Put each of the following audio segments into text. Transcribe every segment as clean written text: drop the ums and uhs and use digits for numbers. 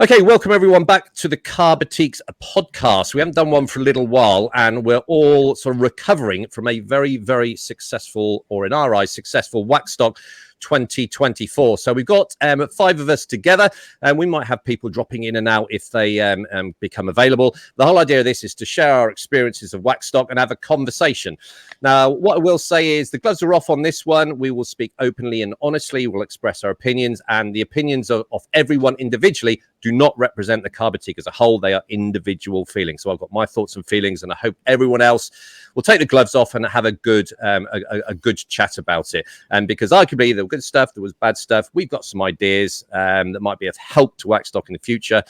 Okay, welcome everyone back to the Car Boutiques podcast. We haven't done one for a little while, and we're all sort of recovering from a very, very successful, or in our eyes, successful Waxstock 2024. So we've got 5 of us together, and we might have people dropping in and out if they become available. The whole idea of this is to share our experiences of Waxstock and have a conversation. Now, what I will say is the gloves are off on this one. We will speak openly and honestly. We'll express our opinions, and the opinions of everyone individually do not represent the Car Boutique as a whole. They are individual feelings. So I've got my thoughts and feelings, and I hope everyone else will take the gloves off and have a good chat about it. And because arguably there was good stuff, there was bad stuff. We've got some ideas that might be of help to Waxstock in the future.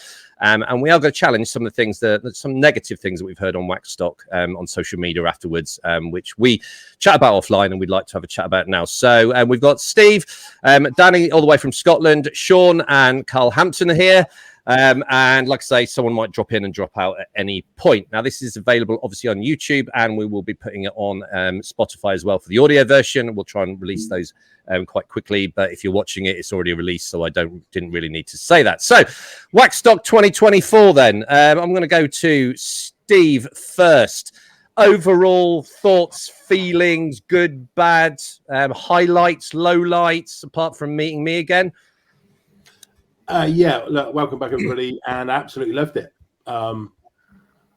And we are going to challenge some of the things, some negative things that we've heard on Waxstock on social media afterwards, which we chat about offline, and we'd like to have a chat about now. So we've got Steve, Danny all the way from Scotland, Sean and Carl Hampton are here. And like I say, someone might drop in and drop out at any point. Now, this is available obviously on YouTube, and we will be putting it on Spotify as well for the audio version. We'll try and release those quite quickly, but if you're watching it, it's already released, so I didn't really need to say that. So, Waxstock 2024 then. I'm going to go to Steve first. Overall thoughts, feelings, good, bad, highlights, lowlights, apart from meeting me again. Yeah, look, welcome back, everybody, and I absolutely loved it.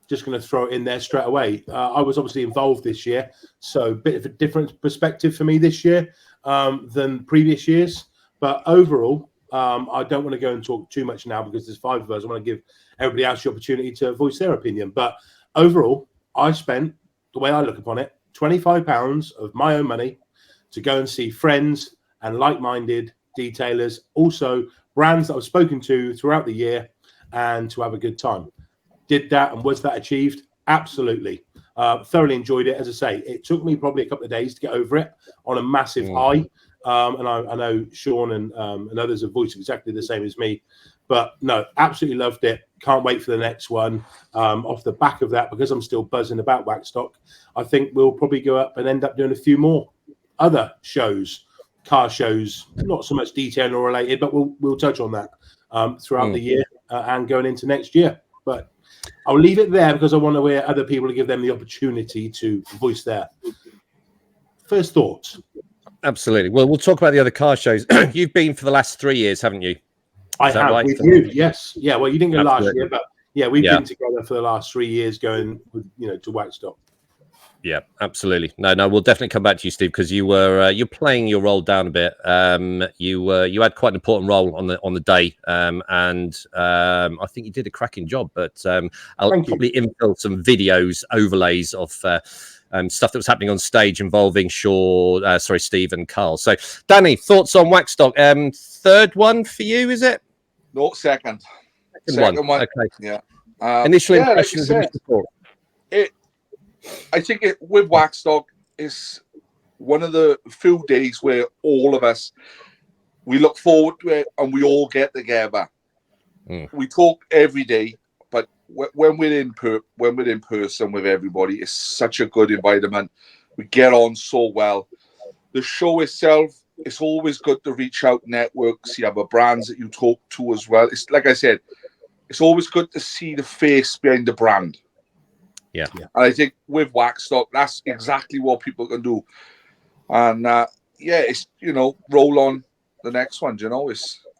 Just going to throw it in there straight away. I was obviously involved this year, so a bit of a different perspective for me this year than previous years. But overall, I don't want to go and talk too much now because there's 5 of us. I want to give everybody else the opportunity to voice their opinion. But overall, I spent, the way I look upon it, £25 of my own money to go and see friends and like-minded detailers, also brands that I've spoken to throughout the year, and to have a good time. Did that, and was that achieved? Absolutely. Thoroughly enjoyed it. As I say, it took me probably a couple of days to get over it on a massive high. And I know Sean and others have voiced exactly the same as me. But no, absolutely loved it. Can't wait for the next one. Off the back of that, because I'm still buzzing about Waxstock, I think we'll probably go up and end up doing a few more other shows. Car shows, not so much detail or related, but we'll touch on that throughout the year and going into next year. But I'll leave it there because I want to hear other people to give them the opportunity to voice their first thoughts. Absolutely. Well, we'll talk about the other car shows. You've been for the last 3 years, haven't you? I have, right? With you, yes. Yeah, well, you didn't go last year, but yeah, we've been together for the last 3 years going, to Waxstock. Yeah, absolutely. No, we'll definitely come back to you, Steve, because you're playing your role down a bit. You had quite an important role on the day, and I think you did a cracking job. But I'll probably infill some videos, overlays of stuff that was happening on stage involving Steve and Carl. So, Danny, thoughts on Waxstock? Third one for you, is it? No, second one. Okay. Yeah. Initial impressions of Mr. Paul. I think with Waxstock is one of the few days where all of us, we look forward to it and we all get together. We talk every day, but when we're in person with everybody, it's such a good environment. We get on so well. The show itself, it's always good to reach out, network, see other brands that you talk to as well. It's like I said, it's always good to see the face behind the brand. Yeah. And I think with Waxstock, that's exactly what people can do. And it's roll on the next one.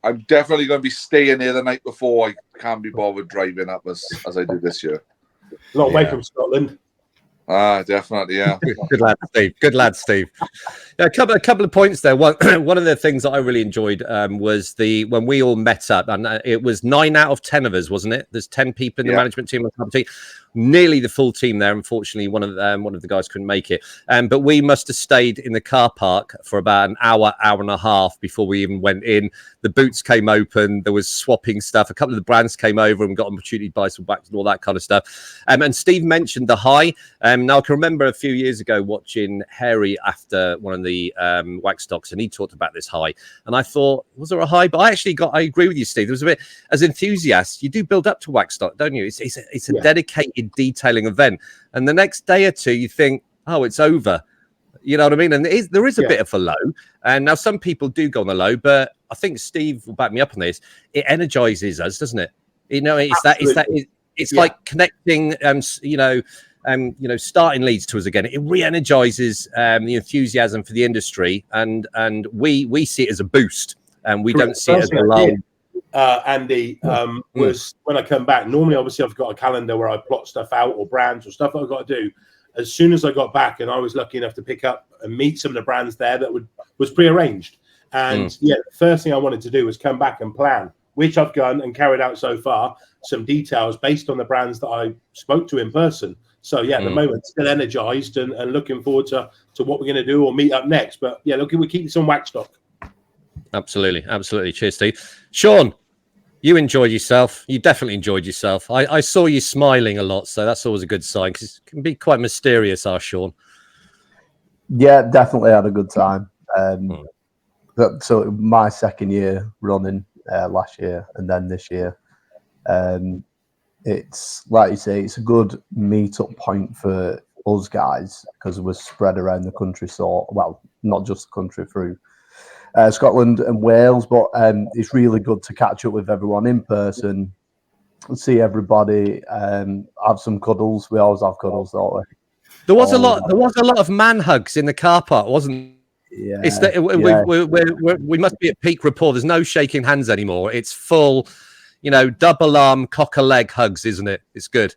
I'm definitely going to be staying there the night before. I can't be bothered driving up as I did this year. Not away from Scotland. Definitely, yeah. Good lad, Steve. A couple of points there. One of the things that I really enjoyed was when we all met up, and it was 9 out of 10 of us, wasn't it? There's 10 people in the management team, nearly the full team there. Unfortunately, one of the guys couldn't make it, but we must have stayed in the car park for about an hour and a half before we even went in. The boots came open. There was swapping stuff. A couple of the brands came over and got an opportunity to buy some wax and all that kind of stuff. And Steve mentioned the high. Now I can remember a few years ago watching Harry after one of the Waxstocks, and he talked about this high. And I thought, was there a high? But I agree with you, Steve. There was a bit, as enthusiasts, you do build up to Waxstock, don't you? It's a dedicated detailing event, and the next day or two you think, oh, it's over. You know what I mean? And there is a bit of a low. And now some people do go on the low, but I think Steve will back me up on this. It energizes us, doesn't it? You know, it's like connecting, starting leads to us again. It re-energizes the enthusiasm for the industry, and we see it as a boost, and we don't see it as a lull. Andy, was when I come back. Normally, obviously, I've got a calendar where I plot stuff out or brands or stuff that I've got to do. As soon as I got back, and I was lucky enough to pick up and meet some of the brands there that was prearranged. And the first thing I wanted to do was come back and plan, which I've done and carried out so far, some details based on the brands that I spoke to in person. So at the moment, still energized and looking forward to what we're going to do or meet up next. But yeah, look, we keep this on Waxstock. Absolutely. Cheers, Steve. Sean, you enjoyed yourself. You definitely enjoyed yourself. I saw you smiling a lot, so that's always a good sign, because it can be quite mysterious, Sean. Yeah, definitely had a good time. So my second year running last year, and then this year, it's like you say, it's a good meet-up point for us guys, because we're spread around the country. So, well, not just the country, through Scotland and Wales, but it's really good to catch up with everyone in person, see everybody, have some cuddles. We always have cuddles, don't we? There was a lot of man hugs in the car park, wasn't? Yeah, it's that we must be at peak rapport. There's no shaking hands anymore. It's full, double arm cock a leg hugs, isn't it? It's good.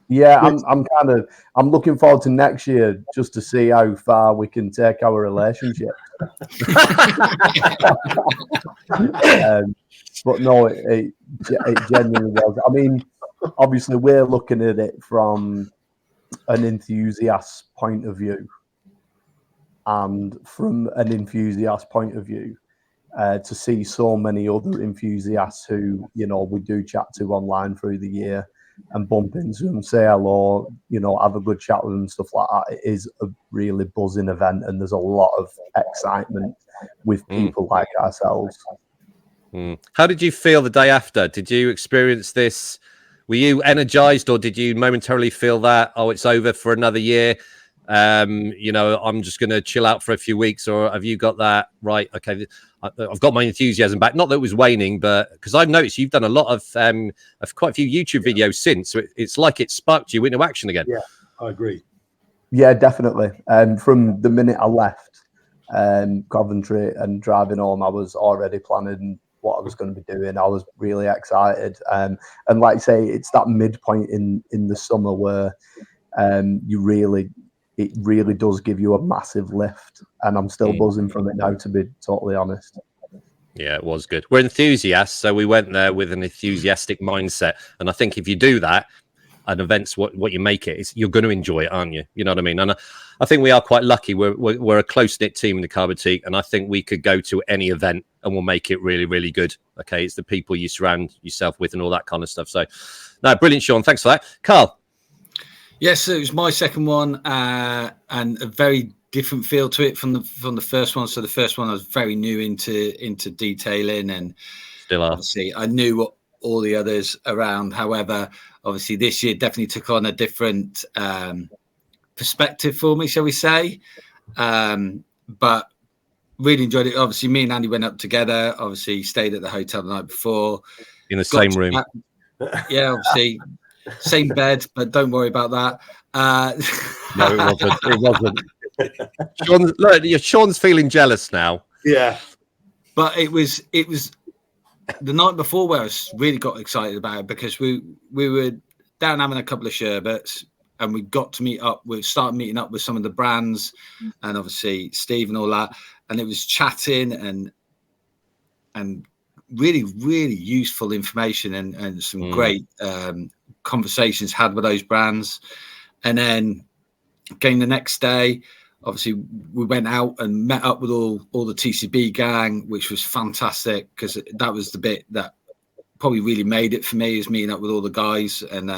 Yeah, I'm looking forward to next year, just to see how far we can take our relationship. But no, it genuinely was. I mean, obviously we're looking at it from an enthusiast point of view, and from an enthusiast point of view, to see so many other enthusiasts who we do chat to online through the year, and bump into them, say hello, have a good chat with them, stuff like that. It is a really buzzing event, and there's a lot of excitement with people like ourselves. How did you feel the day after? Did you experience this? Were you energized, or did you momentarily feel that, it's over for another year? I'm just going to chill out for a few weeks, or have you got that right? Okay, I've got my enthusiasm back. Not that it was waning, but because I've noticed you've done a lot of quite a few YouTube videos since, so it's like it sparked you into action again. Yeah, I agree. Yeah, definitely. From the minute I left Coventry and driving home, I was already planning what I was going to be doing. I was really excited, and like you say, it's that midpoint in the summer where it really does give you a massive lift, and I'm still buzzing from it now, to be totally honest. Yeah, it was good. We're enthusiasts, so we went there with an enthusiastic mindset, and I think if you do that, an event's what you make it. You're going to enjoy it, aren't you? You know what I mean? And I think we are quite lucky. We're a close-knit team in the car boutique, and I think we could go to any event and we'll make it really, really good. Okay, it's the people you surround yourself with and all that kind of stuff. So, no, brilliant, Sean. Thanks for that, Carl. Yes, it was my second one, and a very different feel to it from the first one. So the first one I was very new into detailing, and still are. Obviously I knew what all the others around. However, obviously this year definitely took on a different perspective for me, shall we say? But really enjoyed it. Obviously, me and Andy went up together. Obviously, stayed at the hotel the night before in the same room. Yeah, obviously. Same bed, but don't worry about that. No, it wasn't. Sean's feeling jealous now. Yeah, but it was the night before where I really got excited about it, because we were down having a couple of sherbets, and we got to meet up. We started meeting up with some of the brands, and obviously Steve and all that, and it was chatting and really, really useful information and some great conversations had with those brands. And then again the next day, obviously we went out and met up with all the TCB gang, which was fantastic, because that was the bit that probably really made it for me, is meeting up with all the guys and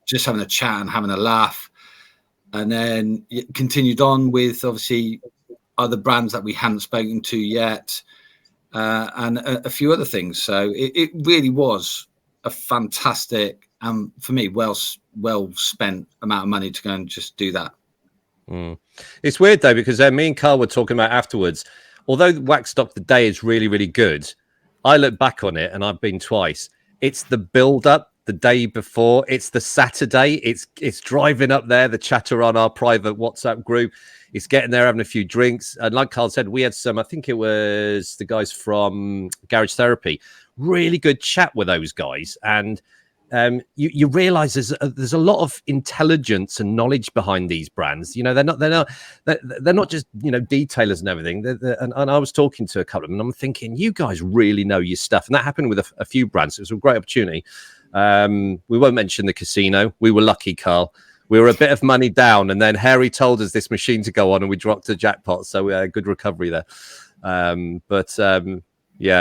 just having a chat and having a laugh. And then it continued on with obviously other brands that we hadn't spoken to yet, and a few other things. So it really was a fantastic, and for me, well spent amount of money to go and just do that. It's weird though, because me and Carl were talking about afterwards. Although Waxstock the day is really, really good, I look back on it, and I've been twice. It's the build up the day before. It's the Saturday. It's driving up there, the chatter on our private WhatsApp group. It's getting there, having a few drinks. And like Carl said, we had some, I think it was the guys from Garage Therapy, really good chat with those guys. And you realize there's a lot of intelligence and knowledge behind these brands. You know, they're not just, you know, detailers and everything. And I was talking to a couple of them, and I'm thinking, you guys really know your stuff. And that happened with a few brands. It was a great opportunity. We won't mention the casino. We were lucky, Carl. We were a bit of money down, and then Harry told us this machine to go on, and we dropped the jackpot. So we had a good recovery there. Yeah,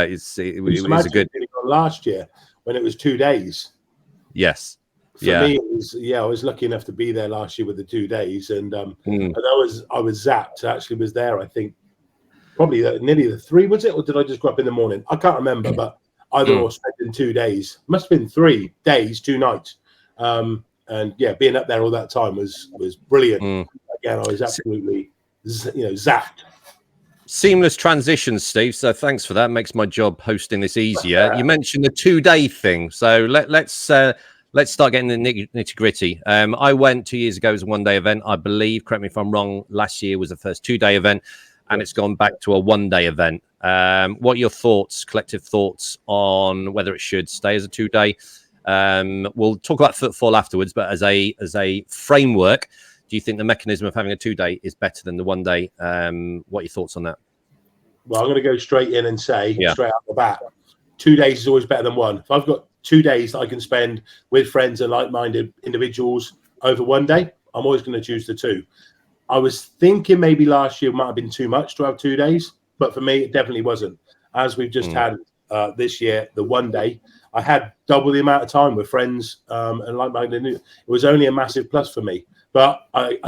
it was a good last year when it was 2 days. Yes. For me, it was, I was lucky enough to be there last year with the 2 days, and I was zapped. Actually, was there. I think probably nearly the 3, was it, or did I just go up in the morning? I can't remember, but either or spending 2 days. Must have been 3 days, 2 nights. And yeah, being up there all that time was brilliant. Again, I was absolutely zapped. Seamless transitions, Steve. So thanks for that. Makes my job hosting this easier. You mentioned the 2-day thing, so let's start getting the nitty gritty. I went 2 years ago as a 1-day event, I believe. Correct me if I'm wrong. Last year was the first 2-day event, and it's gone back to a 1-day event. What are your thoughts, collective thoughts, on whether it should stay as a 2-day? We'll talk about footfall afterwards, but as a framework, do you think the mechanism of having a 2-day is better than the 1-day? What are your thoughts on that? Well, I'm going to go straight in and say, straight out the bat, 2 days is always better than 1. If I've got 2 days that I can spend with friends and like-minded individuals over 1 day, I'm always going to choose the 2. I was thinking maybe last year might have been too much to have 2 days, but for me, it definitely wasn't. As we've just had this year, the 1 day, I had double the amount of time with friends and like-minded. It was only a massive plus for me. But I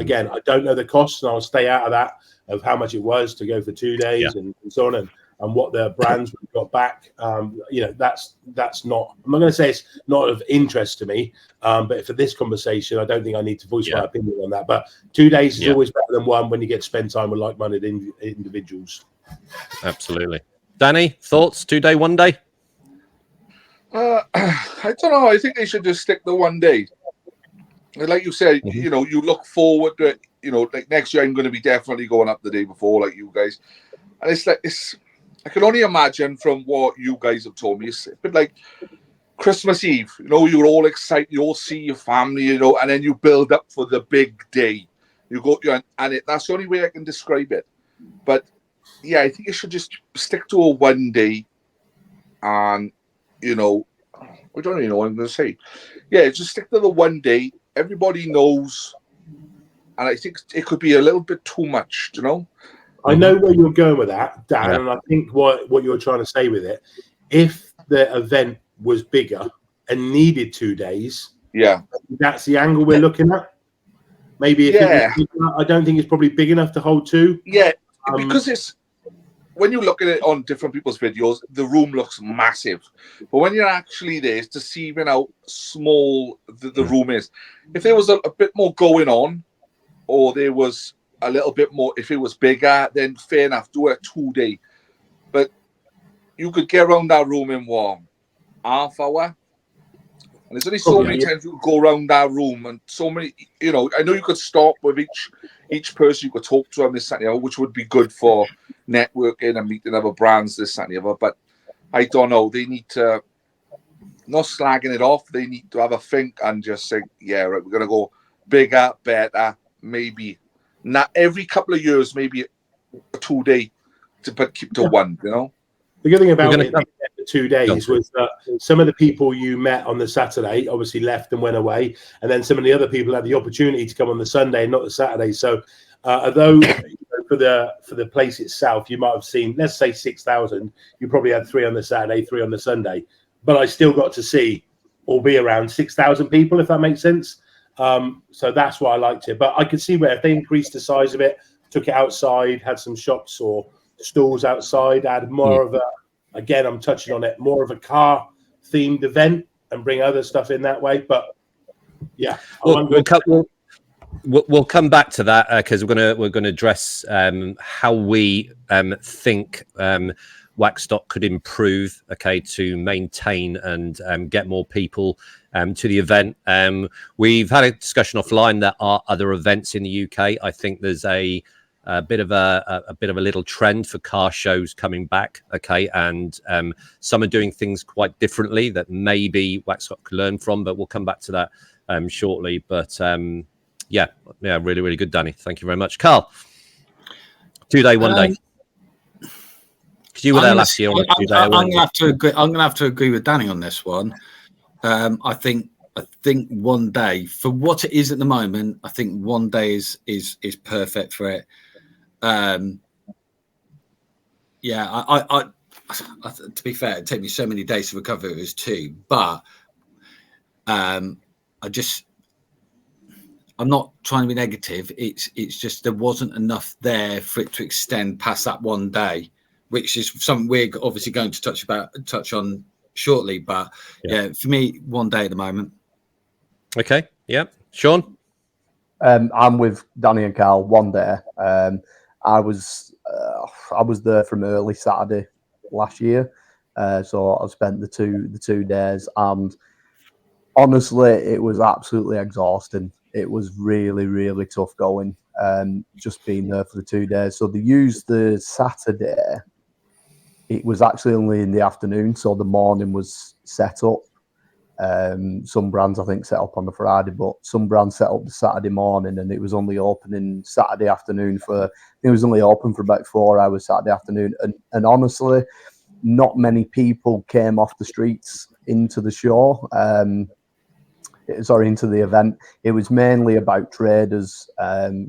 don't know the costs, and I'll stay out of that, of how much it was to go for 2 days and so on, and what the brands we got back. That's not, I'm not going to say it's not of interest to me, but for this conversation, I don't think I need to voice my opinion on that. But 2 days is always better than 1 when you get to spend time with like-minded individuals. Absolutely. Danny, thoughts? 2-day, 1-day? I don't know. I think they should just stick to 1 day. Like you said, you look forward to it. Like next year, I'm going to be definitely going up the day before, like you guys. And I can only imagine from what you guys have told me, it's a bit like Christmas Eve. You're all excited, you all see your family, and then you build up for the big day. You go, and that's the only way I can describe it. But yeah, I think you should just stick to a 1 day, and I don't even know what I'm going to say. Yeah, just stick to the 1 day. Everybody knows, and I think it could be a little bit too much, I know where you're going with that, Dan, and I think what you're trying to say with it, if the event was bigger and needed 2 days, that's the angle we're looking at. Maybe if it was bigger, I don't think it's probably big enough to hold 2. Yeah, because it's, when you look at it on different people's videos, the room looks massive. But when you're actually there, it's deceiving how small the room is. If there was a bit more going on, or there was a little bit more, if it was bigger, then fair enough, do a 2 day. But you could get around that room in half hour. And there's only so many times you could go around that room, and so many, I know you could stop with each person, you could talk to them, this, that, and the other, which would be good for networking and meeting other brands, this, that, and the other. But I don't know, they need to, not slagging it off, they need to have a think and just think, right, we're going to go bigger, better, maybe. Not every couple of years, maybe a 2 day, but keep to 1, The good thing about it, the 2 days, was that some of the people you met on the Saturday obviously left and went away, and then some of the other people had the opportunity to come on the Sunday and not the Saturday. So although for the place itself, you might have seen, let's say 6,000, you probably had 3 on the Saturday, 3 on the Sunday, but I still got to see or be around 6,000 people, if that makes sense. So that's why I liked it. But I could see where if they increased the size of it, took it outside, had some shops or stalls outside, add more of a, again, I'm touching on it, more of a car themed event, and bring other stuff in that way. But yeah, We'll come back to that because we're gonna address how we think Waxstock could improve, to maintain and get more people to the event. We've had a discussion offline. There are other events in the UK. I think there's a bit of a little trend for car shows coming back. And some are doing things quite differently that maybe Waxstock could learn from. But we'll come back to that shortly. But yeah, really, really good, Danny. Thank you very much, Carl. 2 day, 1 day. Because you were there last year. I'm gonna have to agree. I'm gonna have to agree with Danny on this one. I think 1 day for what it is at the moment. I think 1 day is perfect for it. To be fair, it took me so many days to recover. It was 2, but I'm not trying to be negative. It's just there wasn't enough there for it to extend past that 1 day, which is something we're obviously going to touch on shortly. But for me, 1 day at the moment. Okay. Yeah. Sean? I'm with Danny and Carl. 1 day. I was there from early Saturday last year, so I spent the two days, and honestly, it was absolutely exhausting. It was really, really tough going. Just being there for the 2 days. So they used the Saturday. It was actually only in the afternoon, so the morning was set up. Some brands, I think, set up on the Friday, but some brands set up the Saturday morning, and it was only opening Saturday afternoon it was only open for about 4 hours Saturday afternoon. And honestly, not many people came off the streets into the show. Into the event. It was mainly about traders,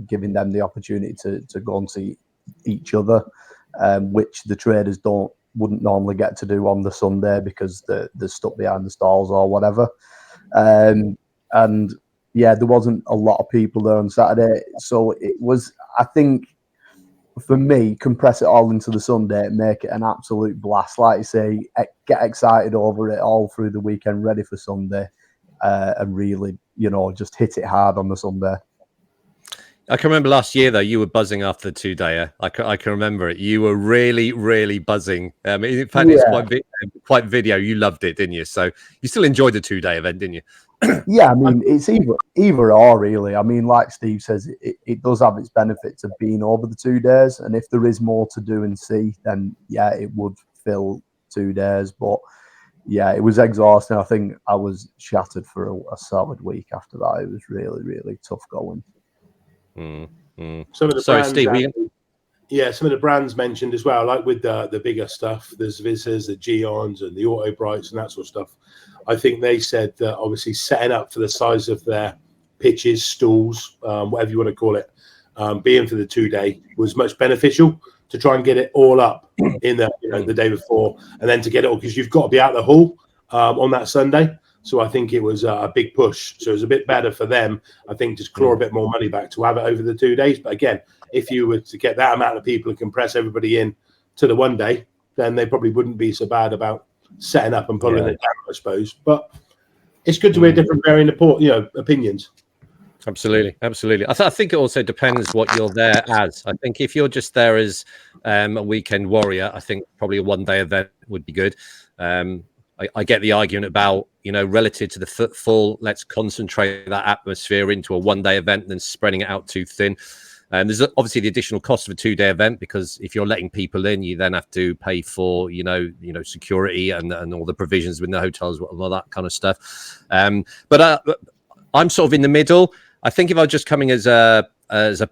giving them the opportunity to go and see each other, which the traders wouldn't normally get to do on the Sunday because they're stuck behind the stalls or whatever. And there wasn't a lot of people there on Saturday. So it was, I think, for me, compress it all into the Sunday, make it an absolute blast. Like you say, get excited over it all through the weekend, ready for Sunday. And really, just hit it hard on the Sunday. I can remember last year, though, you were buzzing after the 2 day. I can remember it. You were really, really buzzing. In fact, it's quite video. You loved it, didn't you? So you still enjoyed the 2 day event, didn't you? Yeah, I mean, it's either or, really. I mean, like Steve says, it does have its benefits of being over the 2 days. And if there is more to do and see, then, it would fill 2 days. But yeah, it was exhausting. I think I was shattered for a solid week after that. It was really, really tough going. Some of the brands, Steve, some of the brands mentioned as well, like with the bigger stuff. There's Visas, the Geons, and the Auto Brights, and that sort of stuff. I think they said that obviously setting up for the size of their pitches, stalls, whatever you want to call it, being for the 2 day was much beneficial to try and get it all up in the day before, and then to get it all, because you've got to be out the hall on that Sunday. So I think it was a big push. So it was a bit better for them, I think, to claw a bit more money back to have it over the 2 days. But again, if you were to get that amount of people and compress everybody in to the 1 day, then they probably wouldn't be so bad about setting up and pulling it down, I suppose. But it's good to hear different varying opinions. Absolutely. I think it also depends what you're there as. I think if you're just there as a weekend warrior, I think probably a 1 day event would be good. I get the argument about, relative to the footfall, let's concentrate that atmosphere into a 1 day event than spreading it out too thin. There's obviously the additional cost of a 2 day event, because if you're letting people in, you then have to pay for, security and all the provisions with the hotels, all that kind of stuff. But I'm sort of in the middle. I think if I was just coming as a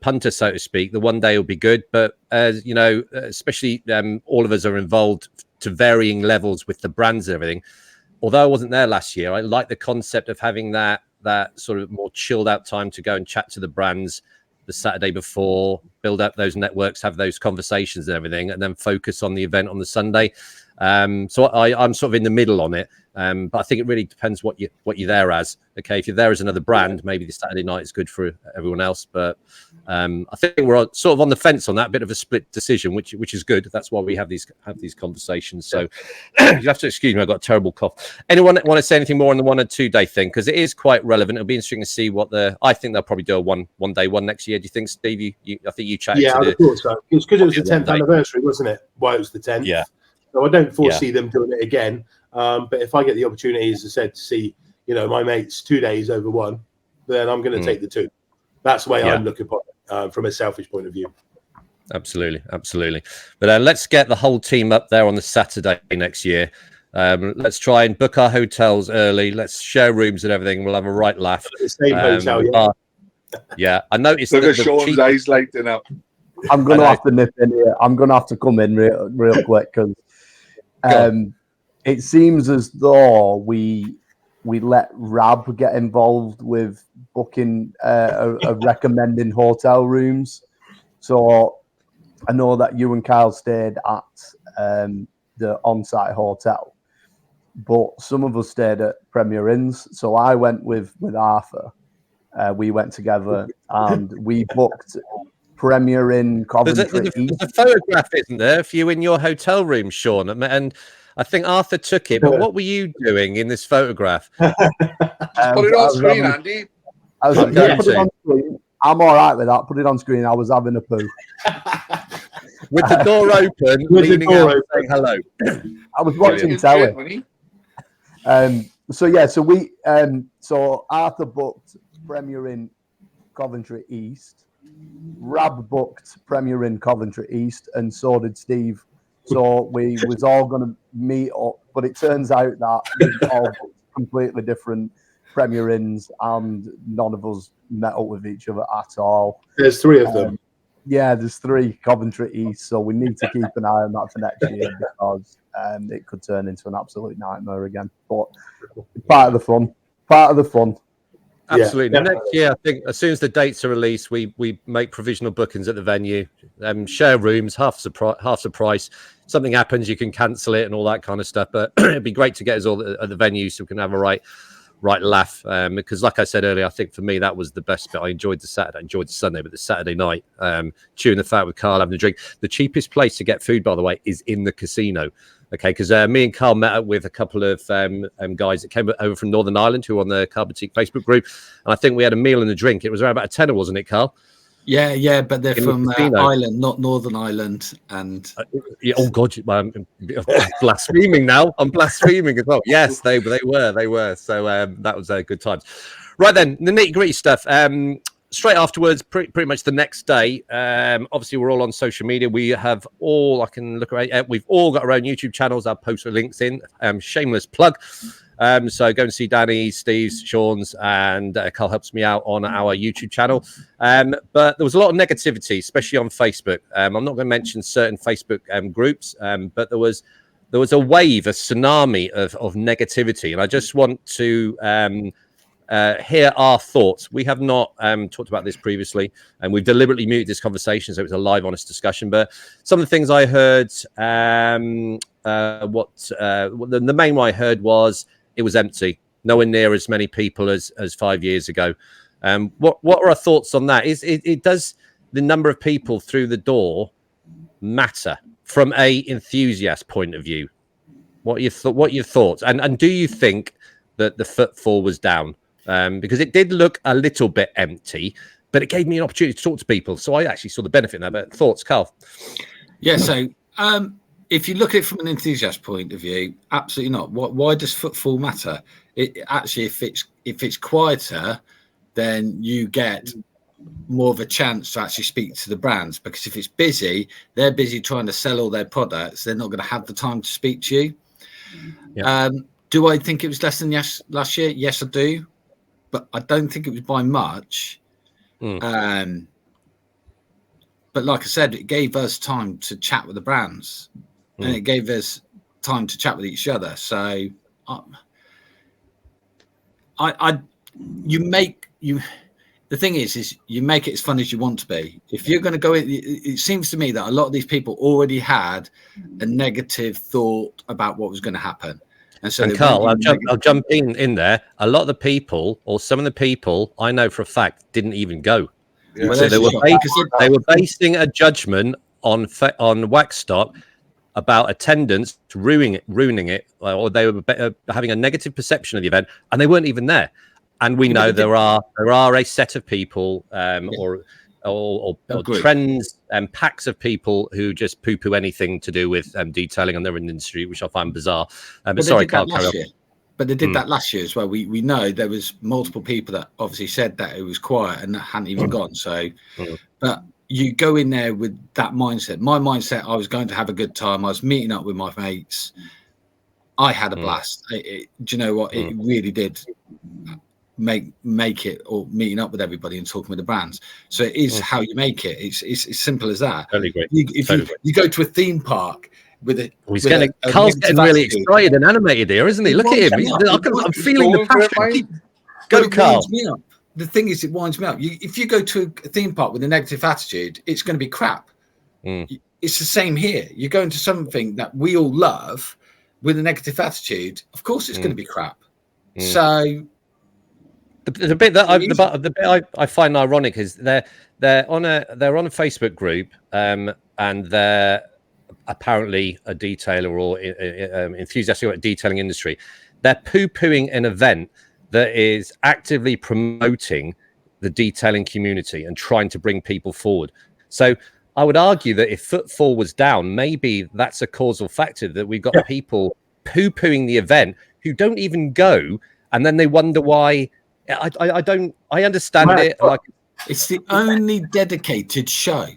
punter, so to speak, the 1 day will be good. But especially all of us are involved to varying levels with the brands and everything. Although I wasn't there last year, I like the concept of having that sort of more chilled out time to go and chat to the brands the Saturday before, build up those networks, have those conversations and everything, and then focus on the event on the Sunday. So I'm sort of in the middle on it, but I think it really depends what you're there as. Okay, if you're there as another brand, maybe the Saturday night is good for everyone else. But I think we're sort of on the fence on that, bit of a split decision, which is good. That's why we have these conversations. So you have to excuse me, I've got a terrible cough. Anyone want to say anything more on the 1 or 2 day thing? Because it is quite relevant. It'll be interesting to see what I think they'll probably do a one day one next year. Do you think, Steve? I think you chatted. Yeah, I thought so. It's because it was the 10th anniversary, wasn't it? Why it was the 10th. Yeah. So I don't foresee them doing it again. But if I get the opportunity, as I said, to see, my mates 2 days over one, then I'm going to take the 2. That's the way I'm looking at it from a selfish point of view. Absolutely. But let's get the whole team up there on the Saturday next year. Let's try and book our hotels early. Let's share rooms and everything. We'll have a right laugh. The same hotel, yeah. I noticed Look that at Sean's eyes lighting up. I'm going to have to nip in here. I'm going to have to come in real quick because it seems as though we let Rab get involved with booking recommending hotel rooms. So I know that you and Kyle stayed at the on-site hotel, but some of us stayed at Premier Inns. So I went with Arthur. We went together and we booked Premier Inn Coventry. There's a photograph, isn't there, for you in your hotel room, Sean? And I think Arthur took it. But what were you doing in this photograph? Put it on screen, Andy. I was put it on screen. I'm all right with that. Put it on screen. I was having a poo. With the door open, leaning out, saying hello. I was watching telly. So Arthur booked Premier Inn Coventry East. Rab booked Premier Inn Coventry East, and so did Steve. So we was all going to meet up, but it turns out that we all booked completely different Premier Inns, and none of us met up with each other at all. There's 3 of them. Yeah, there's 3 Coventry East, so we need to keep an eye on that for next year because it could turn into an absolute nightmare again. But part of the fun. Absolutely. Yeah. Next year, I think as soon as the dates are released, we make provisional bookings at the venue, share rooms, half the price. Something happens, you can cancel it and all that kind of stuff. But it'd be great to get us all at the venue so we can have a right laugh. Because like I said earlier, I think for me that was the best bit. I enjoyed the Saturday, I enjoyed the Sunday, but the Saturday night, chewing the fat with Carl, having a drink. The cheapest place to get food, by the way, is in the casino. Okay, because me and Carl met up with a couple of guys that came over from Northern Ireland who were on the Car Boutique Facebook group, and I think we had a meal and a drink. It was around about a tenner, wasn't it, Carl? Yeah, but they're from Ireland, not Northern Ireland. And oh God, I'm blaspheming now. I'm blaspheming as well. Yes, they were. So that was a good time. Right then, the nitty-gritty stuff. Straight afterwards, pretty much the next day. Obviously, we're all on social media. We have all, I can look around. We've all got our own YouTube channels. I'll post the links in. Shameless plug. So go and see Danny, Steve's, Sean's, and Carl helps me out on our YouTube channel. But there was a lot of negativity, especially on Facebook. I'm not going to mention certain Facebook groups, but there was a wave, a tsunami of negativity, and I just want to hear our thoughts. We have not talked about this previously, and we've deliberately muted this conversation so it was a live, honest discussion. But some of the things I heard, the main one I heard was it was empty, nowhere near as many people as 5 years ago. What are our thoughts on that? Does the number of people through the door matter from a enthusiast point of view? What are your thoughts? And do you think that the footfall was down? Because it did look a little bit empty, but it gave me an opportunity to talk to people. So I actually saw the benefit in that. But thoughts, Carl? Yeah, so if you look at it from an enthusiast point of view, absolutely not. Why does footfall matter? It actually, if it's quieter, then you get more of a chance to actually speak to the brands, because if it's busy, they're busy trying to sell all their products. They're not going to have the time to speak to you. Yeah. Do I think it was less than last year? Yes, I do. But I don't think it was by much. But like I said, it gave us time to chat with the brands, and it gave us time to chat with each other. So the thing is you make it as fun as you want to be. If you're going to go in, it seems to me that a lot of these people already had a negative thought about what was going to happen. And so, Carl, I'll jump in there. A lot of the people, or some of the people I know for a fact, didn't even go. Yeah. Well, So they were because basing a judgment on Waxstock about attendance ruining it, or they were having a negative perception of the event, and they weren't even there. And we know there are a set of people, or trends and packs of people who just poo-poo anything to do with detailing on their industry, which I find bizarre. But sorry, Carl, carry on. But they did that last year as well. We know there was multiple people that obviously said that it was quiet and that hadn't even gone. So, but you go in there with that mindset. My mindset, I was going to have a good time. I was meeting up with my mates. I had a blast. Do you know what? It really did make it, or meeting up with everybody and talking with the brands. So it is how you make it. It's as simple as that. Totally great. You go to a theme park with a, Carl's getting really excited and animated here, isn't he? Look at him. I'm feeling the passion. Go, Carl. The thing is, it winds me up. If you go to a theme park with a negative attitude, it's going to be crap. It's the same here. You're going to something that we all love with a negative attitude. Of course, it's going to be crap. So the bit that I find ironic is they're on a Facebook group, and they're apparently a detailer or enthusiastic about detailing industry. They're poo-pooing an event that is actively promoting the detailing community and trying to bring people forward. So I would argue that if footfall was down, maybe that's a causal factor, that we've got people poo-pooing the event who don't even go, and then they wonder why. I understand it. Like, it's the only dedicated show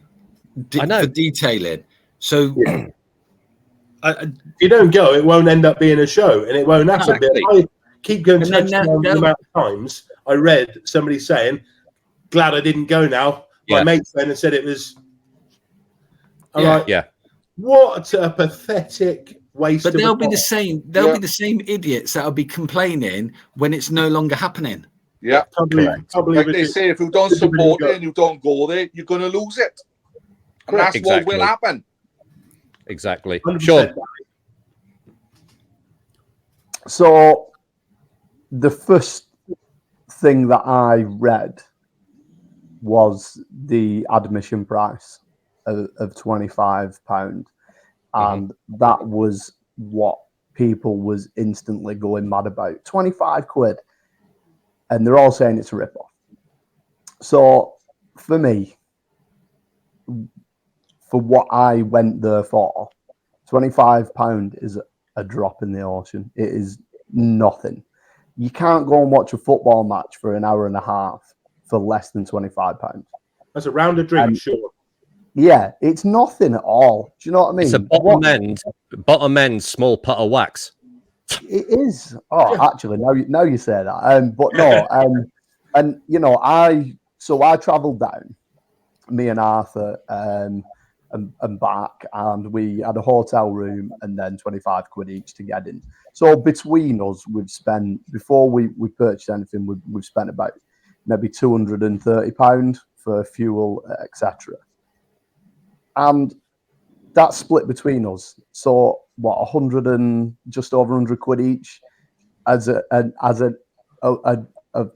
for detailing. So if you don't go, it won't end up being a show, and it won't happen. I keep going to the amount of times I read somebody saying, "Glad I didn't go now." My mate went and said it was. I'm like, what a pathetic waste. But they'll be the same. They'll be the same idiots that'll be complaining when it's no longer happening. Yeah, probably like they say, if you don't support it and you don't go there, you're going to lose it, and that's what will happen. Exactly. Sure. So the first thing that I read was the admission price of £25, and that was what people was instantly going mad about. 25 quid. And they're all saying it's a rip-off. So for me, for what I went there for, £25 is a drop in the ocean. It is nothing. You can't go and watch a football match for an hour and a half for less than £25. That's a round of drinks, sure. Yeah, it's nothing at all. Do you know what I mean? It's a bottom end small pot of wax. It is. Oh, actually, now you say that. But no, and you know, I travelled down, me and Arthur, and back, and we had a hotel room and then 25 quid each to get in. So between us, we've spent, before we purchased anything, we've spent about maybe £230 for fuel, etc. And that's split between us. So what, 100 and just over 100 quid each as a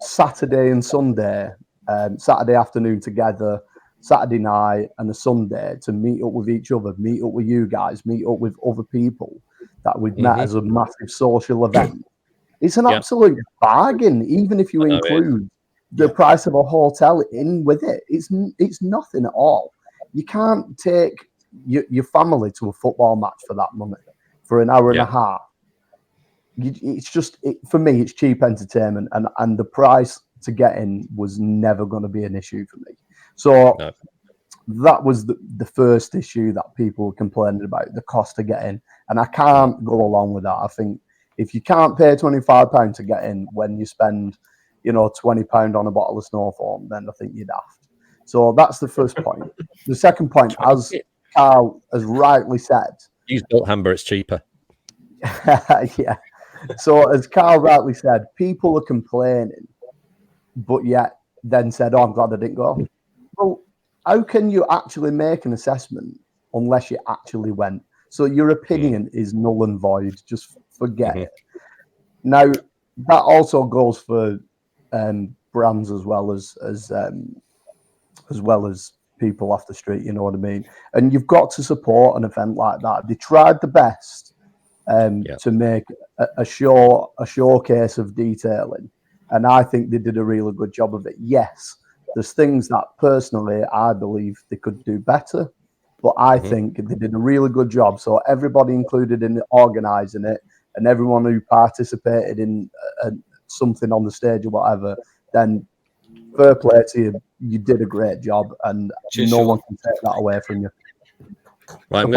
Saturday and Sunday, Saturday afternoon together, Saturday night and a Sunday to meet up with each other, meet up with you guys, meet up with other people that we've met as a massive social event. It's an absolute bargain, even if you include the price of a hotel in with it. It's nothing at all. You can't take your family to a football match for that money, for an hour and a half. It's just, for me, it's cheap entertainment, and the price to get in was never going to be an issue for me. So that was the first issue that people were complaining about, the cost to get in. And I can't go along with that. I think if you can't pay £25 to get in when you spend, £20 on a bottle of snow foam, then I think you're daft. So that's the first point. The second point, as Carl has rightly said, use built Hamburg, it's cheaper. So as Carl rightly said, people are complaining, but yet then said, "Oh, I'm glad I didn't go." Well, how can you actually make an assessment unless you actually went? So your opinion is null and void. Just forget it. Now, that also goes for brands as well as people off the street. You know what I mean? And you've got to support an event like that. They tried the best to make a showcase of detailing, and I think they did a really good job of it. Yes, there's things that personally I believe they could do better, but I think they did a really good job. So everybody included in organising it, and everyone who participated in something on the stage or whatever, then fair play to you. You did a great job, and no one can take that away from you. Right, I'm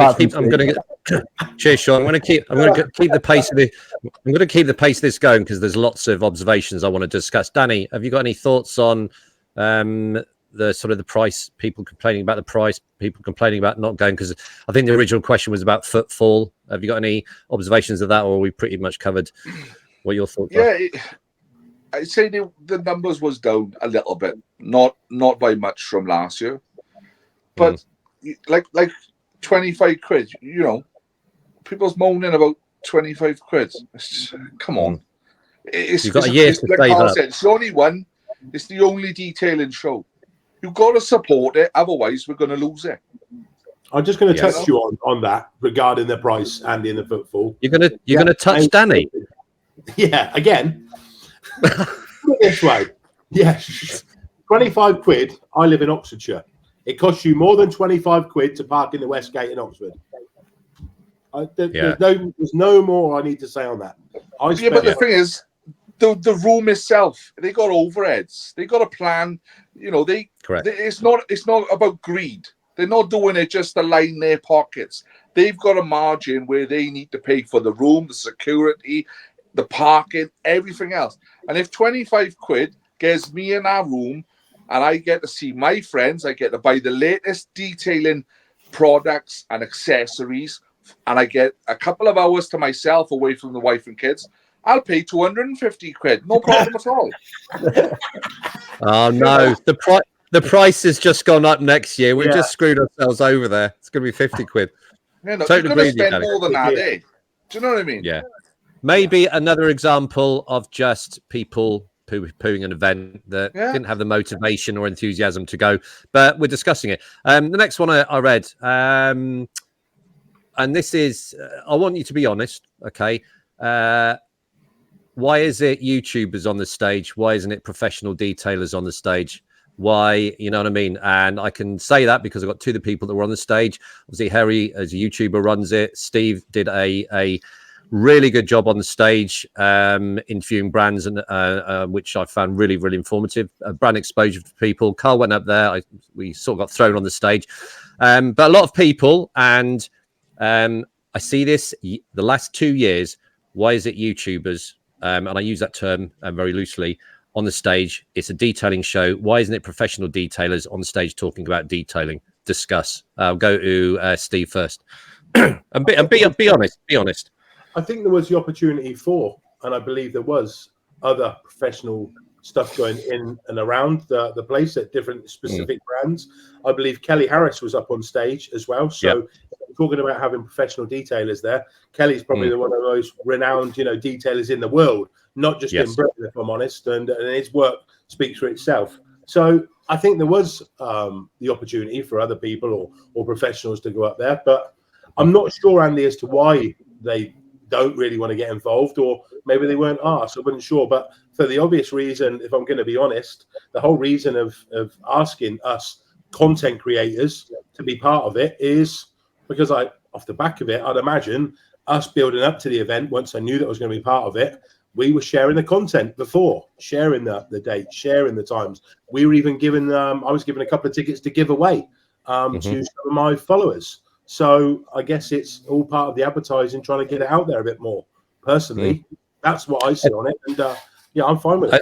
going to cheers, Sean. I'm going to keep the pace of the. I'm going to keep the pace of this going because there's lots of observations I want to discuss. Danny, have you got any thoughts on the sort of the price? People complaining about the price. People complaining about not going because I think the original question was about footfall. Have you got any observations of that, or we pretty much covered what your thoughts are? I'd say the numbers was down a little bit, not by much from last year, but like 25 quid. You know, people's moaning about 25 quid. Come on, You've got a year to like save Carl up. said, it's the only one. It's the only detailing show. You've got to support it, otherwise we're going to lose it. I'm just going to touch you on that regarding the price, Andy, and the footfall. You're going to touch Danny. Yeah, again. This way. Yeah. 25 quid. I live in Oxfordshire. It costs you more than 25 quid to park in the West Gate in Oxford. There's no more I need to say on that. But the thing is, the room itself, they got overheads. They got a plan. You know, it's not about greed. They're not doing it just to line their pockets. They've got a margin where they need to pay for the room, the security, the parking, everything else. And if 25 quid gets me in our room and I get to see my friends, I get to buy the latest detailing products and accessories, and I get a couple of hours to myself away from the wife and kids, I'll pay 250 quid. No problem at all. Oh, no. The price has just gone up next year. We've just screwed ourselves over there. It's going to be 50 quid. You're going to spend more than that, eh? Do you know what I mean? Yeah. Maybe another example of just people poo-pooing an event that didn't have the motivation or enthusiasm to go, but we're discussing it. The next one I read, and this is, I want you to be honest, okay? Why is it YouTubers on the stage? Why isn't it professional detailers on the stage? Why, you know what I mean? And I can say that because I've got two of the people that were on the stage. Obviously, Harry, as a YouTuber, runs it. Steve did a really good job on the stage, interviewing brands, and which I found really, really informative. Brand exposure for people. Carl went up there. We sort of got thrown on the stage. But a lot of people, and I see this the last 2 years. Why is it YouTubers? And I use that term very loosely, on the stage. It's a detailing show. Why isn't it professional detailers on the stage talking about detailing? Discuss. I'll go to Steve first. and be honest. Be honest. I think there was the opportunity for, and I believe there was other professional stuff going in and around the place at different specific brands. I believe Kelly Harris was up on stage as well. So talking about having professional detailers there, Kelly's probably one of the most renowned, detailers in the world, not just in Britain, if I'm honest. And his work speaks for itself. So I think there was the opportunity for other people or professionals to go up there, but I'm not sure, Andy, as to why they don't really want to get involved, or maybe they weren't asked. I wasn't sure, but for the obvious reason, if I'm going to be honest, the whole reason of asking us content creators to be part of it is because off the back of it, I'd imagine us building up to the event, once I knew that I was going to be part of it, we were sharing the content before, sharing the dates, sharing the times. We were even given, I was given a couple of tickets to give away to some of my followers. So I guess it's all part of the advertising, trying to get it out there a bit more. Personally, that's what I see on it. And I'm fine with it.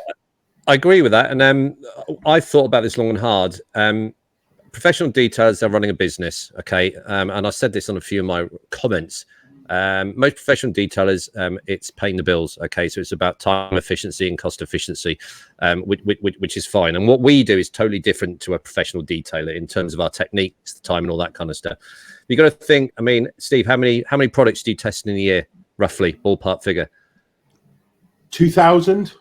I agree with that. And I've thought about this long and hard. Professional detailers, they're running a business. Okay. And I said this on a few of my comments. Most professional detailers, it's paying the bills. Okay, so it's about time efficiency and cost efficiency, which is fine. And what we do is totally different to a professional detailer in terms of our techniques, the time, and all that kind of stuff. You got to think. I mean, Steve, how many products do you test in a year, roughly, ballpark figure? 2,000.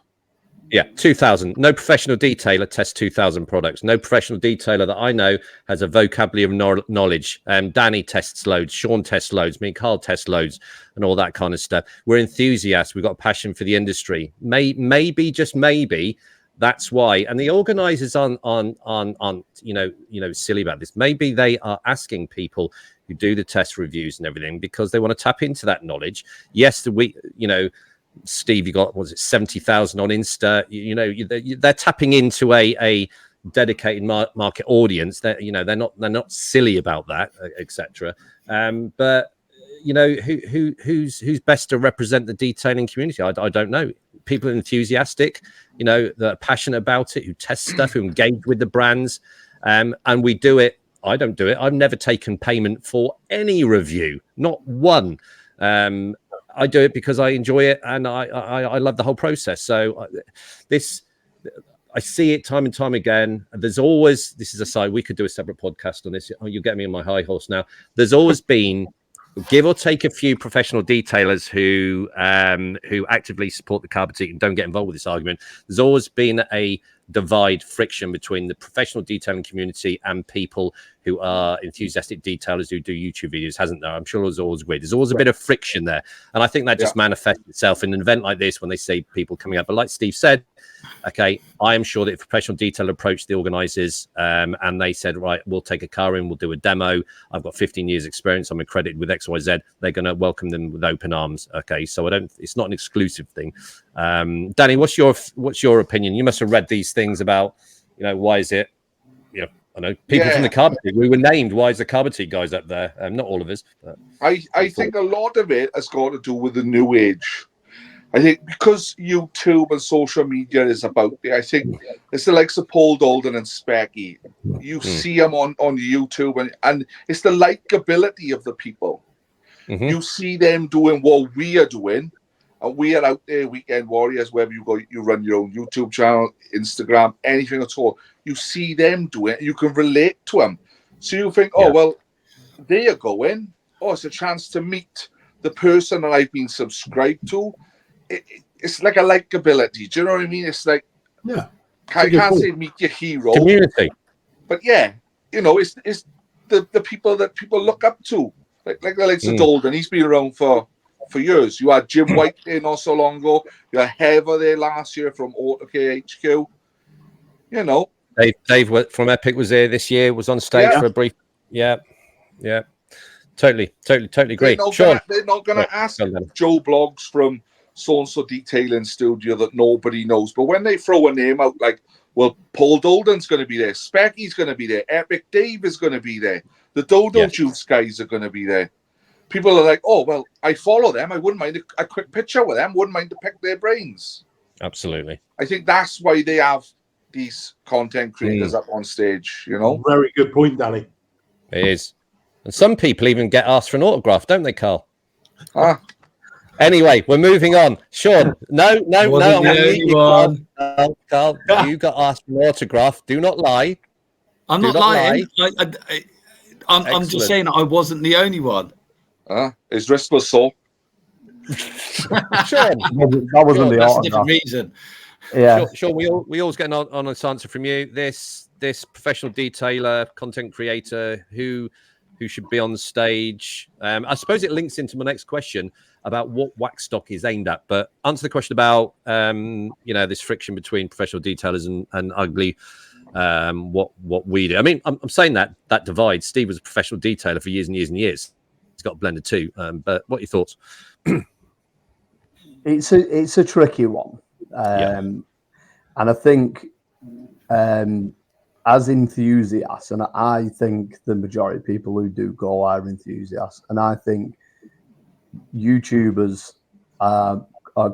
Yeah, 2,000. No professional detailer tests 2,000 products. No professional detailer that I know has a vocabulary of knowledge. Danny tests loads. Sean tests loads. Me and Carl test loads, and all that kind of stuff. We're enthusiasts. We've got a passion for the industry. Maybe, just maybe, that's why. And the organisers aren't silly about this. Maybe they are asking people who do the test reviews and everything because they want to tap into that knowledge. Yes, Steve, you got, was it 70,000 on Insta? They're tapping into a dedicated market audience. They're not silly about that, etc. But who's best to represent the detailing community? I don't know. People enthusiastic, that are passionate about it, who test stuff, who engage with the brands, and we do it. I don't do it. I've never taken payment for any review, not one. I do it because I enjoy it and I love the whole process. So I see it time and time again. There's always, this is a side, we could do a separate podcast on this. Oh, you're getting me on my high horse now. There's always been, give or take, a few professional detailers who actively support the car boutique and don't get involved with this argument. There's always been a divide, friction between the professional detailing community and people who are enthusiastic detailers who do YouTube videos, hasn't there? I'm sure there's always weird. There's always a bit of friction there. And I think that just manifests itself in an event like this when they see people coming up. But like Steve said, okay, I am sure that if a professional detailer approached the organisers and they said, right, we'll take a car in, we'll do a demo. I've got 15 years experience. I'm accredited with XYZ. They're going to welcome them with open arms. Okay, so it's not an exclusive thing. Danny, what's your opinion? You must have read these things about, why is it, I know people from the car boutique. We were named. Why is the car boutique guys up there? Not all of us. I think a lot of it has got to do with the new age. I think because YouTube and social media is about it, I think it's the likes of Paul Dolden and Specky. You see them on YouTube, and it's the likability of the people. Mm-hmm. You see them doing what we are doing, and we are out there, weekend warriors, wherever you go, you run your own YouTube channel, Instagram, anything at all. You see them do it, you can relate to them. So you think, well, they are going, it's a chance to meet the person that I've been subscribed to. It's like a likability. Do you know what I mean? It's like, I can't say meet your hero. Community. But it's the people that people look up to. Like the likes of Dolden. He's been around for years. You had Jim White there not so long ago. You had Heather there last year from AutoK HQ. Dave from Epic was there this year, was on stage for a brief. Yeah. Totally agree. They're not going to ask Joe Bloggs from so-and-so detailing studio that nobody knows. But when they throw a name out like, well, Paul Dolden's going to be there, Specky's going to be there, Epic Dave is going to be there, the Dodo Juice guys are going to be there. People are like, I follow them. I wouldn't mind a quick picture with them. Wouldn't mind to pick their brains. Absolutely. I think that's why they have these content creators up on stage, Very good point, Danny. It is. And some people even get asked for an autograph, don't they, Carl? Anyway, we're moving on. Sean, no. Carl, you got asked for an autograph. Do not lie. I'm not lying. I'm just saying I wasn't the only one. His wrist was sore. Sean, that wasn't the that's a different reason. Yeah, Sean, we always get an honest answer from you. This professional detailer, content creator who should be on the stage. I suppose it links into my next question about what Waxstock is aimed at. But answer the question about this friction between professional detailers and ugly what we do. I mean, I'm saying that divide. Steve was a professional detailer for years and years and years. He's got blended too. But what are your thoughts? It's a tricky one. And I think as enthusiasts, and I think the majority of people who do go are enthusiasts, and I think YouTubers,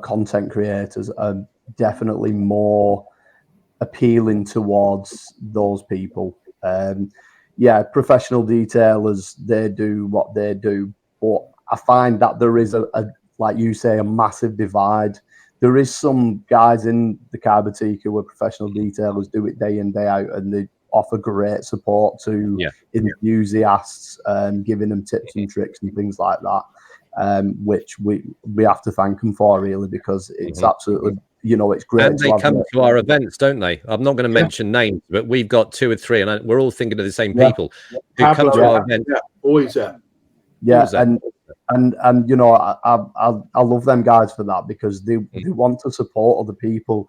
content creators are definitely more appealing towards those people. Professional detailers, they do what they do, but I find that there is a like you say, a massive divide. There is some guys in the car boutique who are professional detailers, do it day in, day out, and they offer great support to enthusiasts, giving them tips and tricks and things like that, which we have to thank them for, really, because it's absolutely, it's great. And they come to our events, don't they? I'm not going to mention names, but we've got 2 or 3, and we're all thinking of the same people who come to our events. Always there. Yeah, and I love them guys for that, because they want to support other people.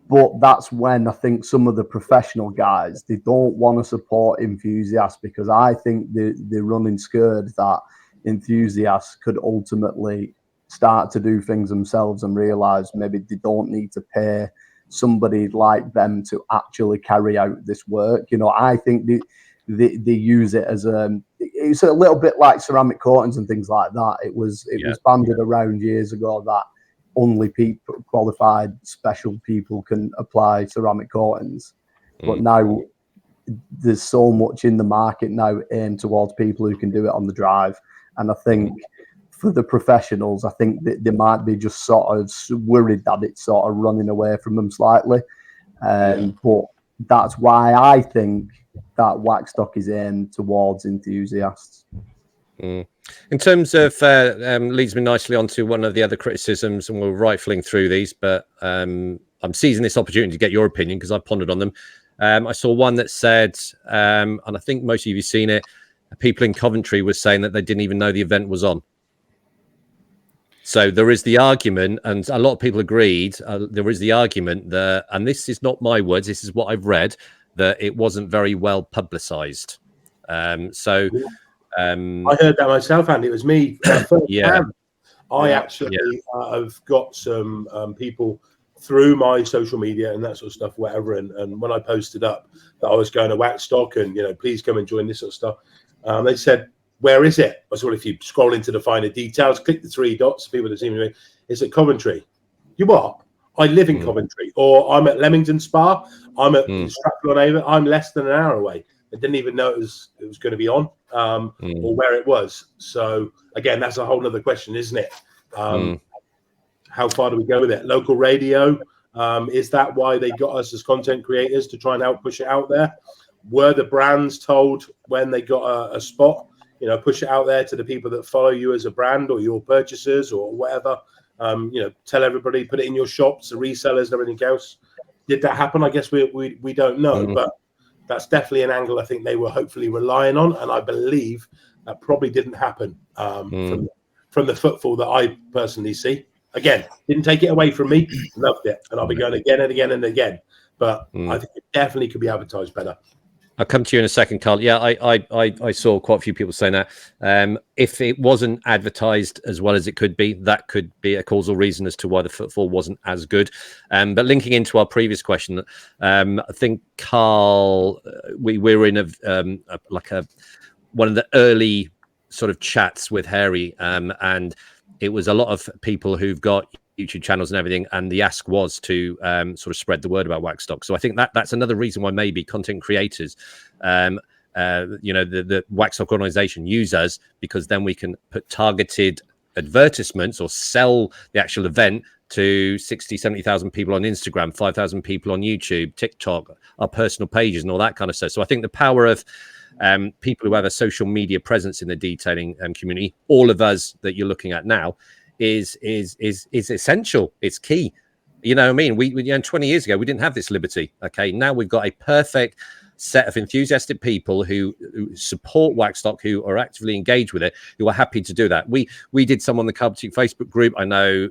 But that's when I think some of the professional guys, they don't want to support enthusiasts, because I think they're running scared that enthusiasts could ultimately start to do things themselves and realize maybe they don't need to pay somebody like them to actually carry out this work. I think they use it as it's a little bit like ceramic coatings and things like that. It was banded around years ago that only people, qualified special people, can apply ceramic coatings. But now there's so much in the market now aimed towards people who can do it on the drive. And I think for the professionals, I think that they might be just sort of worried that it's sort of running away from them slightly. But that's why I think that Waxstock is aimed towards enthusiasts. In terms of leads me nicely onto one of the other criticisms, and we're rifling through these, but I'm seizing this opportunity to get your opinion because I've pondered on them. I saw one that said, and I think most of you have seen it, people in Coventry were saying that they didn't even know the event was on. So there is the argument, and a lot of people agreed, there is the argument that, and this is not my words, this is what I've read, that it wasn't very well publicized. I heard that myself, and it was me. I actually have got some people through my social media and that sort of stuff, whatever. And when I posted up that I was going to Waxstock and, please come and join this sort of stuff, they said, where is it? I said, well, if you scroll into the finer details, click the 3 dots, people that see me, it's at Coventry. You what? I live in Coventry, or I'm at Leamington Spa. I'm at Stratford-on-Avon. I'm less than an hour away. I didn't even know it was going to be on, or where it was. So again, that's a whole other question, isn't it? How far do we go with it? Local radio, is that why they got us as content creators, to try and help push it out there? Were the brands told when they got a spot, push it out there to the people that follow you as a brand or your purchasers or whatever? Tell everybody, put it in your shops, the resellers and everything else. Did that happen? I guess we don't know, but that's definitely an angle I think they were hopefully relying on, and I believe that probably didn't happen from the footfall that I personally see. Again, didn't take it away from me. Loved it, and I'll be going again and again and again. But I think it definitely could be advertised better. I'll come to you in a second, Carl. Yeah, I saw quite a few people saying that. If it wasn't advertised as well as it could be, that could be a causal reason as to why the footfall wasn't as good. But linking into our previous question, I think, Carl, we were in one of the early sort of chats with Harry, and it was a lot of people who've got YouTube channels and everything, and the ask was to sort of spread the word about Waxstock. So I think that's another reason why maybe content creators, the Waxstock organization, use us, because then we can put targeted advertisements or sell the actual event to 60, 70,000 people on Instagram, 5,000 people on YouTube, TikTok, our personal pages and all that kind of stuff. So I think the power of people who have a social media presence in the detailing community, all of us that you're looking at now, is essential. It's key. You know what I mean? We 20 years ago, we didn't have this liberty. Okay. Now we've got a perfect set of enthusiastic people who support Waxstock, who are actively engaged with it, who are happy to do that. We did some on the Car Boutique Facebook group. I know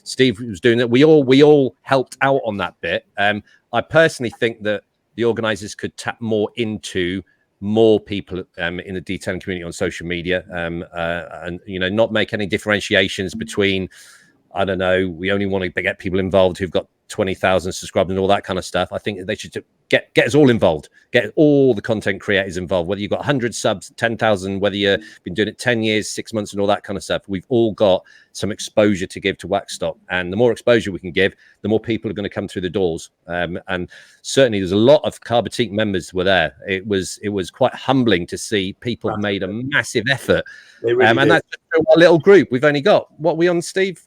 Steve was doing it. We all helped out on that bit. I personally think that the organizers could tap more into more people in the detailing community on social media, and not make any differentiations between, I don't know, we only want to get people involved who've got 20,000 subscribers and all that kind of stuff. I think they should get us all involved, get all the content creators involved, whether you've got 100 subs, 10,000, whether you've been doing it 10 years, 6 months and all that kind of stuff. We've all got some exposure to give to Waxstock, and the more exposure we can give, the more people are going to come through the doors. And certainly there's a lot of Car Boutique members were there. It was quite humbling to see people made a massive effort. Really and that's our little group. We've only got, what are we on, Steve?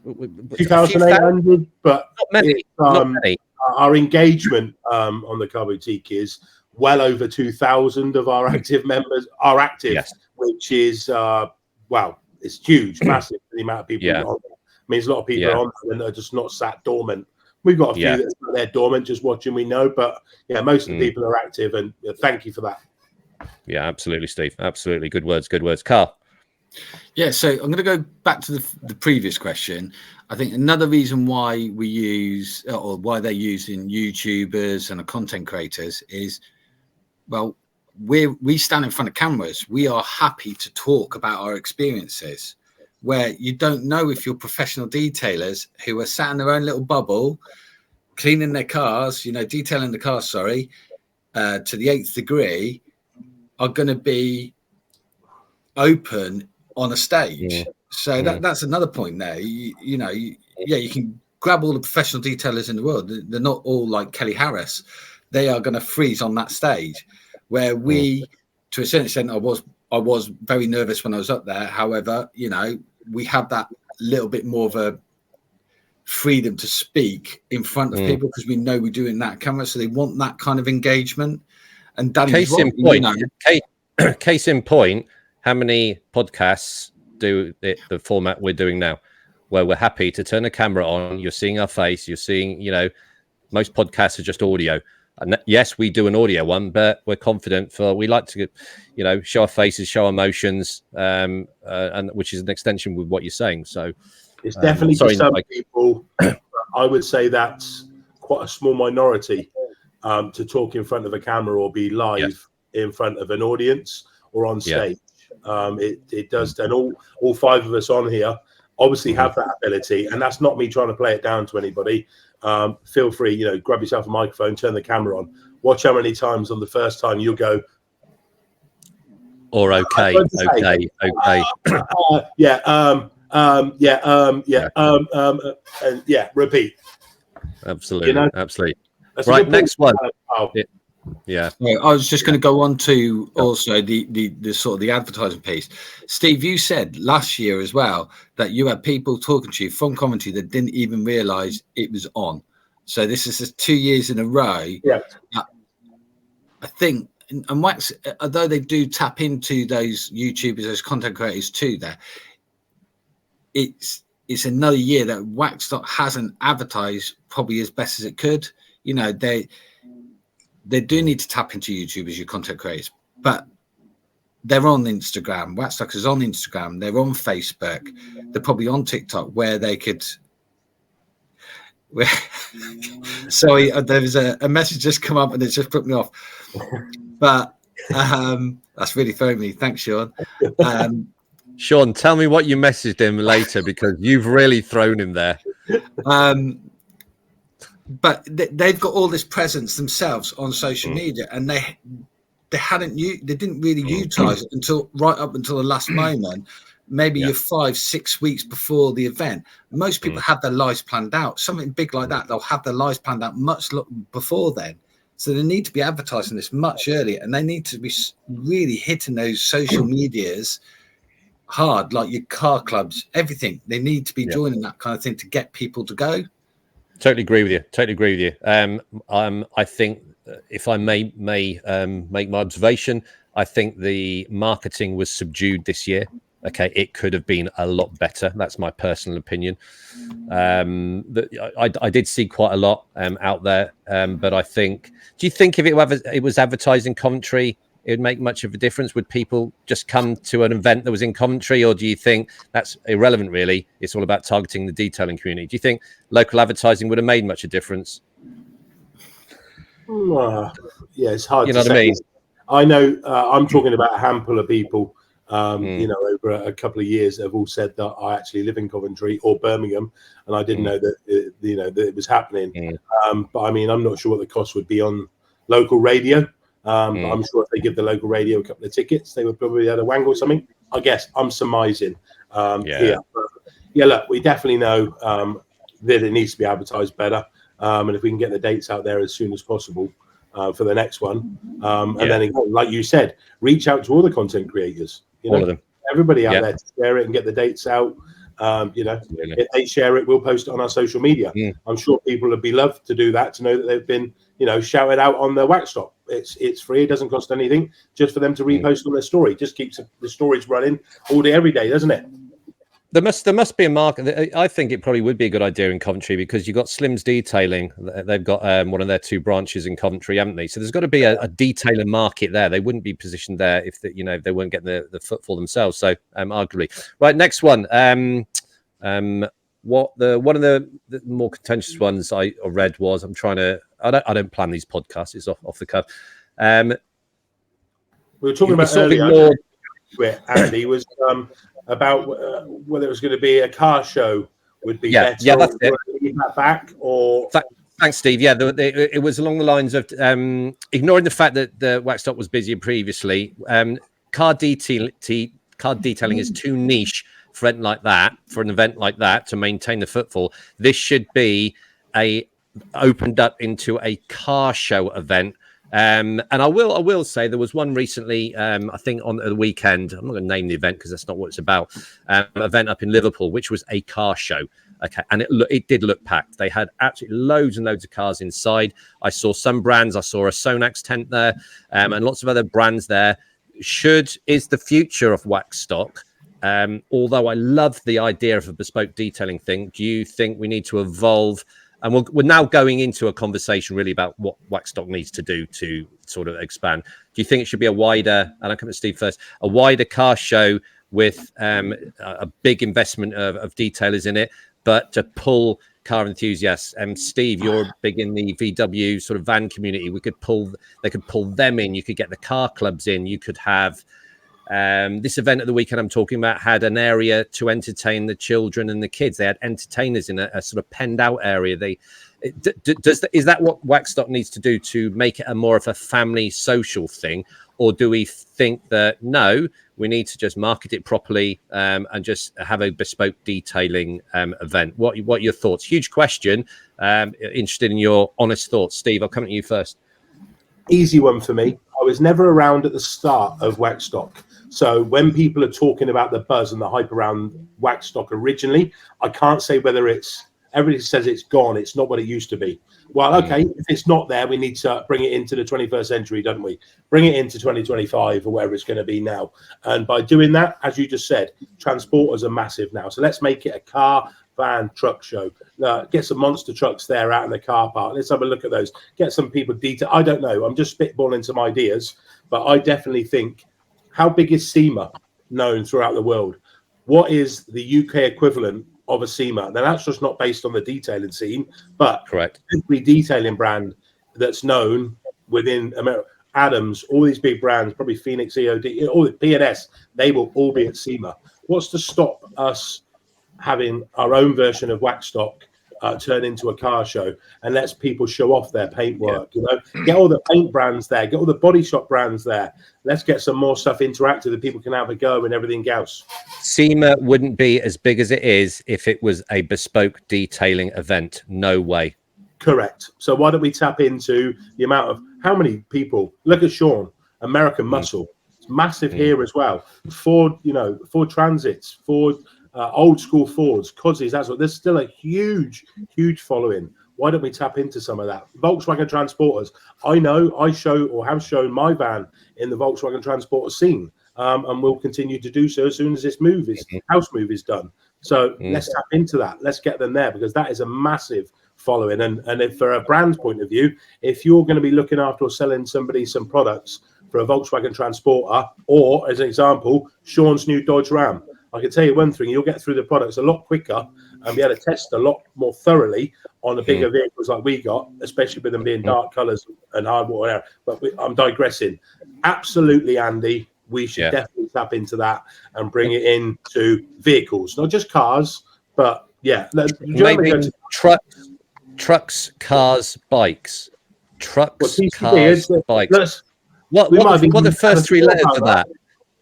2,800, but not many. Our engagement on the Car Boutique is well over 2,000 of our active members are active, which is wow, it's huge, massive for the amount of people. On there. I mean, there's a lot of people on there and they're just not sat dormant. We've got a few that they're dormant, just watching. We know, but most of the people are active, and thank you for that. Yeah, absolutely, Steve. Absolutely, good words. Carl. Yeah, so I'm going to go back to the previous question. I think another reason why we use, or why they're using YouTubers and content creators is, well, we stand in front of cameras. We are happy to talk about our experiences, where you don't know if your professional detailers who are sat in their own little bubble, cleaning their cars, detailing the cars, to the 8th degree, are going to be open on a stage. So that's another point there. You can grab all the professional detailers in the world. They're not all like Kelly Harris. They are going to freeze on that stage, where we, to a certain extent, I was very nervous when I was up there. However, we have that little bit more of a freedom to speak in front of people, because we know we're doing that camera. So they want that kind of engagement. And Danny, case in point, how many podcasts do the format we're doing now, where we're happy to turn the camera on, you're seeing our face, you're seeing, most podcasts are just audio. And yes, we do an audio one, but we're confident we like to, show our faces, show our emotions, and which is an extension with what you're saying. So it's definitely for some people, I would say that's quite a small minority to talk in front of a camera or be live in front of an audience or on stage. It does, and all 5 of us on here obviously have that ability, and that's not me trying to play it down to anybody. Feel free, grab yourself a microphone, turn the camera on, watch how many times on the first time you'll go, or okay, and repeat. Absolutely, absolutely. Right, next one. Yeah, I was just going to go on to also the sort of the advertising piece. Steve, you said last year as well that you had people talking to you from Coventry that didn't even realise it was on. So this is just 2 years in a row. Yeah, I think, and Wax, although they do tap into those YouTubers, those content creators too, it's another year that Waxstock hasn't advertised probably as best as it could. They do need to tap into YouTubers, your content creators, but they're on Instagram. Waxstock is on Instagram. They're on Facebook. They're probably on TikTok, where they could. Sorry, there was a message just come up and it's just put me off. But that's really throwing me. Thanks, Sean. Sean, tell me what you messaged him later, because you've really thrown him there. But they've got all this presence themselves on social media, and they didn't really utilize it until right up until the last moment, maybe 5-6 weeks before the event. Most people have their lives planned out. Something big like that, they'll have their lives planned out much before then. So they need to be advertising this much earlier, and they need to be really hitting those social medias hard, like your car clubs, everything. They need to be joining that kind of thing to get people to go. Totally agree with you. I think, if I may make my observation, I think the marketing was subdued this year. Okay, it could have been a lot better. That's my personal opinion. I did see quite a lot out there, but I think. Do you think if it was advertised in Coventry, it would make much of a difference? Would people just come to an event that was in Coventry, or do you think that's irrelevant, really? It's all about targeting the detailing community. Do you think local advertising would have made much of a difference? Yeah, it's hard to say. What I mean? I know I'm talking about a handful of people, over a couple of years that have all said that I actually live in Coventry or Birmingham, and I didn't know that that it was happening. But I mean, I'm not sure what the cost would be on local radio. But I'm sure if they give the local radio a couple of tickets, they would probably be able to wangle something. I guess I'm surmising here. But yeah, look, we definitely know that it needs to be advertised better. And if we can get the dates out there as soon as possible for the next one. And then again, like you said, reach out to all the content creators. All of them. Everybody out there to share it and get the dates out. If they share it, we'll post it on our social media. I'm sure people would be loved to do that, to know that they've been, shouted out on their Waxstock. It's free. It doesn't cost anything just for them to repost on their story. Just keeps the stories running all day, every day, doesn't it? There must be a market. I think it probably would be a good idea in Coventry, because you've got Slim's Detailing. They've got one of their 2 branches in Coventry, haven't they? So there's got to be a detailer market there. They wouldn't be positioned there if they weren't getting the footfall themselves. So arguably, right. Next one. One of the more contentious ones I read was, I don't plan these podcasts. It's off the cuff. We were talking about earlier. Andy was about whether it was going to be a car show would be better. Yeah, that's it. That back or thanks, Steve. Yeah, it was along the lines of ignoring the fact that the Waxstock was busy previously. Car detailing is too niche for an event like that to maintain the footfall. This should be opened up into a car show event. And I will say there was one recently, I think on the weekend. I'm not going to name the event because that's not what it's about. Event up in Liverpool, which was a car show. Okay, and it did look packed. They had absolutely loads and loads of cars inside. I saw some brands. I saw a Sonax tent there, and lots of other brands there. Is the future of Waxstock. Although I love the idea of a bespoke detailing thing, do you think we need to evolve? And we're now going into a conversation really about what Waxstock needs to do to sort of expand. Do you think it should be a wider, and I'll come to Steve first, a wider car show with a big investment of detailers in it, but to pull car enthusiasts? Steve, you're big in the VW sort of van community. They could pull them in. You could get the car clubs in. You could have this event at the weekend I'm talking about had an area to entertain the children and the kids. They had entertainers in a sort of penned out area. Is that what Waxstock needs to do to make it a more of a family social thing, or do we think that no, we need to just market it properly and just have a bespoke detailing event? What are your thoughts? Huge question. Interested in your honest thoughts, Steve. I'll come to you first. Easy one for me. I was never around at the start of Waxstock. So when people are talking about the buzz and the hype around Waxstock originally, I can't say whether everybody says it's gone. It's not what it used to be. Well, okay, if it's not there, we need to bring it into the 21st century, don't we? Bring it into 2025 or wherever it's going to be now. And by doing that, as you just said, transporters are massive now. So let's make it a car, van, truck show. Get some monster trucks there out in the car park. Let's have a look at those. Get some people detail. I don't know. I'm just spitballing some ideas, but I definitely think, how big is SEMA known throughout the world? What is the UK equivalent of a SEMA? Now that's just not based on the detailing scene, but correct. Every detailing brand that's known within America, Adams, all these big brands, probably Phoenix, EOD, all the P&S, they will all be at SEMA. What's to stop us having our own version of Waxstock turn into a car show and lets people show off their paintwork? Get all the paint brands there, get all the body shop brands there. Let's get some more stuff interactive that people can have a go and everything else. SEMA wouldn't be as big as it is if it was a bespoke detailing event. No way. Correct. So why don't we tap into the amount of how many people? Look at Sean, American Muscle. It's massive here as well. Ford, Ford Transits, Ford. Old school Fords, Cozzies, that's what. There's still a huge following. Why don't we tap into some of that? Volkswagen Transporters. I know I have shown my van in the Volkswagen Transporter scene, and we'll continue to do so as soon as this house move is done. So let's tap into that. Let's get them there, because that is a massive following. And if for a brand point of view, if you're going to be looking after or selling somebody some products for a Volkswagen Transporter, or as an example, Sean's new Dodge Ram, I can tell you one thing, you'll get through the products a lot quicker and be able to test a lot more thoroughly on the bigger vehicles like we got, especially with them being dark colours and hard water. But I'm digressing. Absolutely, Andy, we should definitely tap into that and bring it into vehicles, not just cars, but maybe trucks. Trucks, cars, bikes. Trucks, TCB cars, bikes. What are the first three letters of that?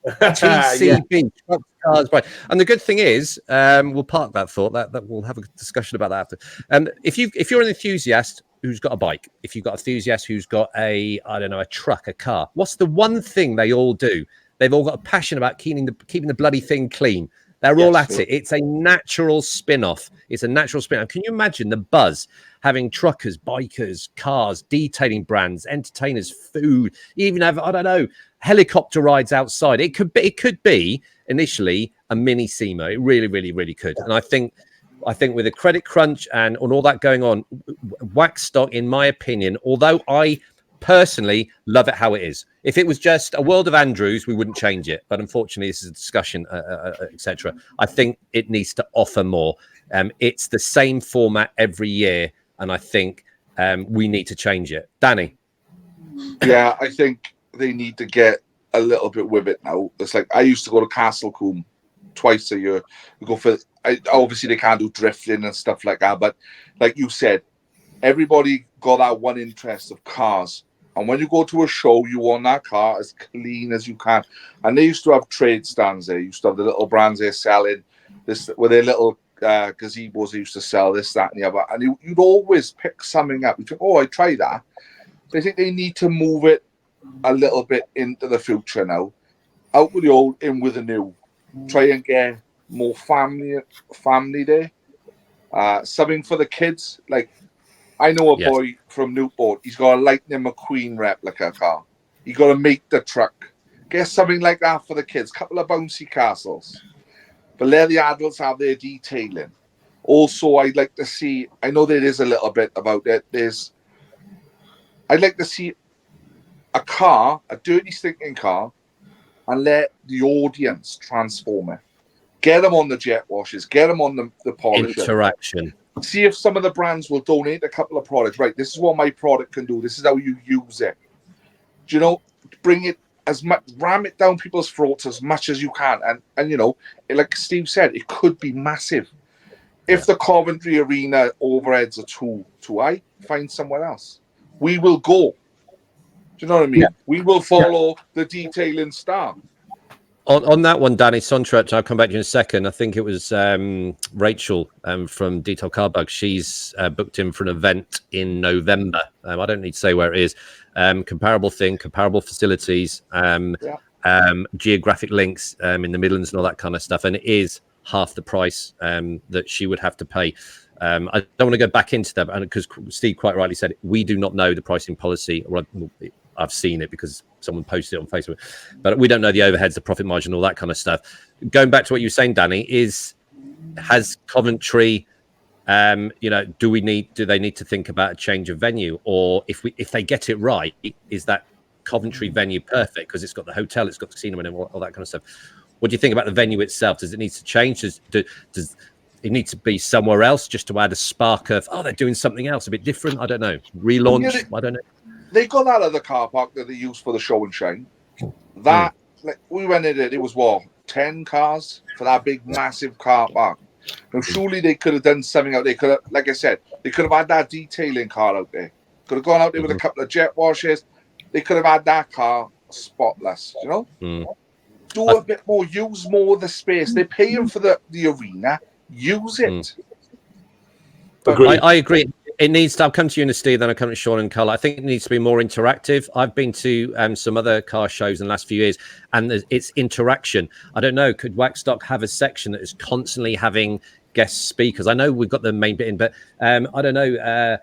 TCB, trucks, cars, bikes. And the good thing is, we'll park that thought. That we'll have a discussion about that after. If you're an enthusiast who's got a bike, if you've got an enthusiast who's got a truck, a car, what's the one thing they all do? They've all got a passion about keeping the bloody thing clean. They're all at it. It's a natural spin-off. It's a natural spin-off. Can you imagine the buzz having truckers, bikers, cars, detailing brands, entertainers, food, even have, I don't know, helicopter rides outside? It could be initially a mini SEMA. It really, really, really could. And I think with the credit crunch and all that going on, Waxstock, in my opinion, although I personally love it how it is. If it was just a world of Andrews, we wouldn't change it. But unfortunately, this is a discussion, etc. I think it needs to offer more. It's the same format every year, and I think we need to change it. Danny? Yeah, I think they need to get a little bit with it now. It's like I used to go to Castlecombe twice a year. We go for obviously they can't do drifting and stuff like that, but like you said, everybody got that one interest of cars. And when you go to a show, you want that car as clean as you can. And they used to have trade stands there. You used to have the little brands they're selling this with their little gazebos. They used to sell this, that, and the other. And you'd always pick something up. You think, oh, I try that. I think they need to move it a little bit into the future now. Out with the old, in with the new. Try and get more family there. Something for the kids. Like, I know a boy from Newport. He's got a Lightning McQueen replica car. He got to make the truck. Get something like that for the kids. Couple of bouncy castles. But let the adults have their detailing. Also, I'd like to see, I know there is a little bit about it. I'd like to see a car, a dirty, stinking car, and let the audience transform it. Get them on the jet washes. Get them on the polish. Interaction. See if some of the brands will donate a couple of products. Right, this is what my product can do. This is how you use it. Do you know, bring it as much, ram it down people's throats as much as you can. And you know, like Steve said, it could be massive. If the Coventry Arena overheads are too high, find somewhere else. We will go. Do you know what I mean? Yeah. We will follow the detailing star. On that one, Danny Sontrach, I'll come back to you in a second. I think it was Rachel from Detail Car Bug. She's booked in for an event in November. I don't need to say where it is. Comparable thing, comparable facilities, geographic links in the Midlands and all that kind of stuff. And it is half the price that she would have to pay. I don't want to go back into that because Steve quite rightly said, we do not know the pricing policy. Well, I've seen it because someone posted it on Facebook, but we don't know the overheads, the profit margin, all that kind of stuff. Going back to what you were saying, Danny, has Coventry, do they need to think about a change of venue, or if they get it right, is that Coventry venue perfect because it's got the hotel, it's got the casino, and all that kind of stuff? What do you think about the venue itself? Does it need to change? Does it need to be somewhere else just to add a spark of, they're doing something else a bit different? I don't know. Relaunch? I don't know. They got that other car park that they use for the show and shine. That we went in it. It was 10 cars for that big, massive car park. Now, surely they could have done something out there. Could have, like I said, they could have had that detailing car out there. Could have gone out there with a couple of jet washes. They could have had that car spotless. You know, do a bit more. Use more of the space. They're paying for the arena. Use it. I agree. It needs to. I'll come to you, Steve, then I'll come to Sean and Carl. I think it needs to be more interactive. I've been to some other car shows in the last few years, and it's interaction. I don't know. Could Waxstock have a section that is constantly having guest speakers? I know we've got the main bit in, but I don't know.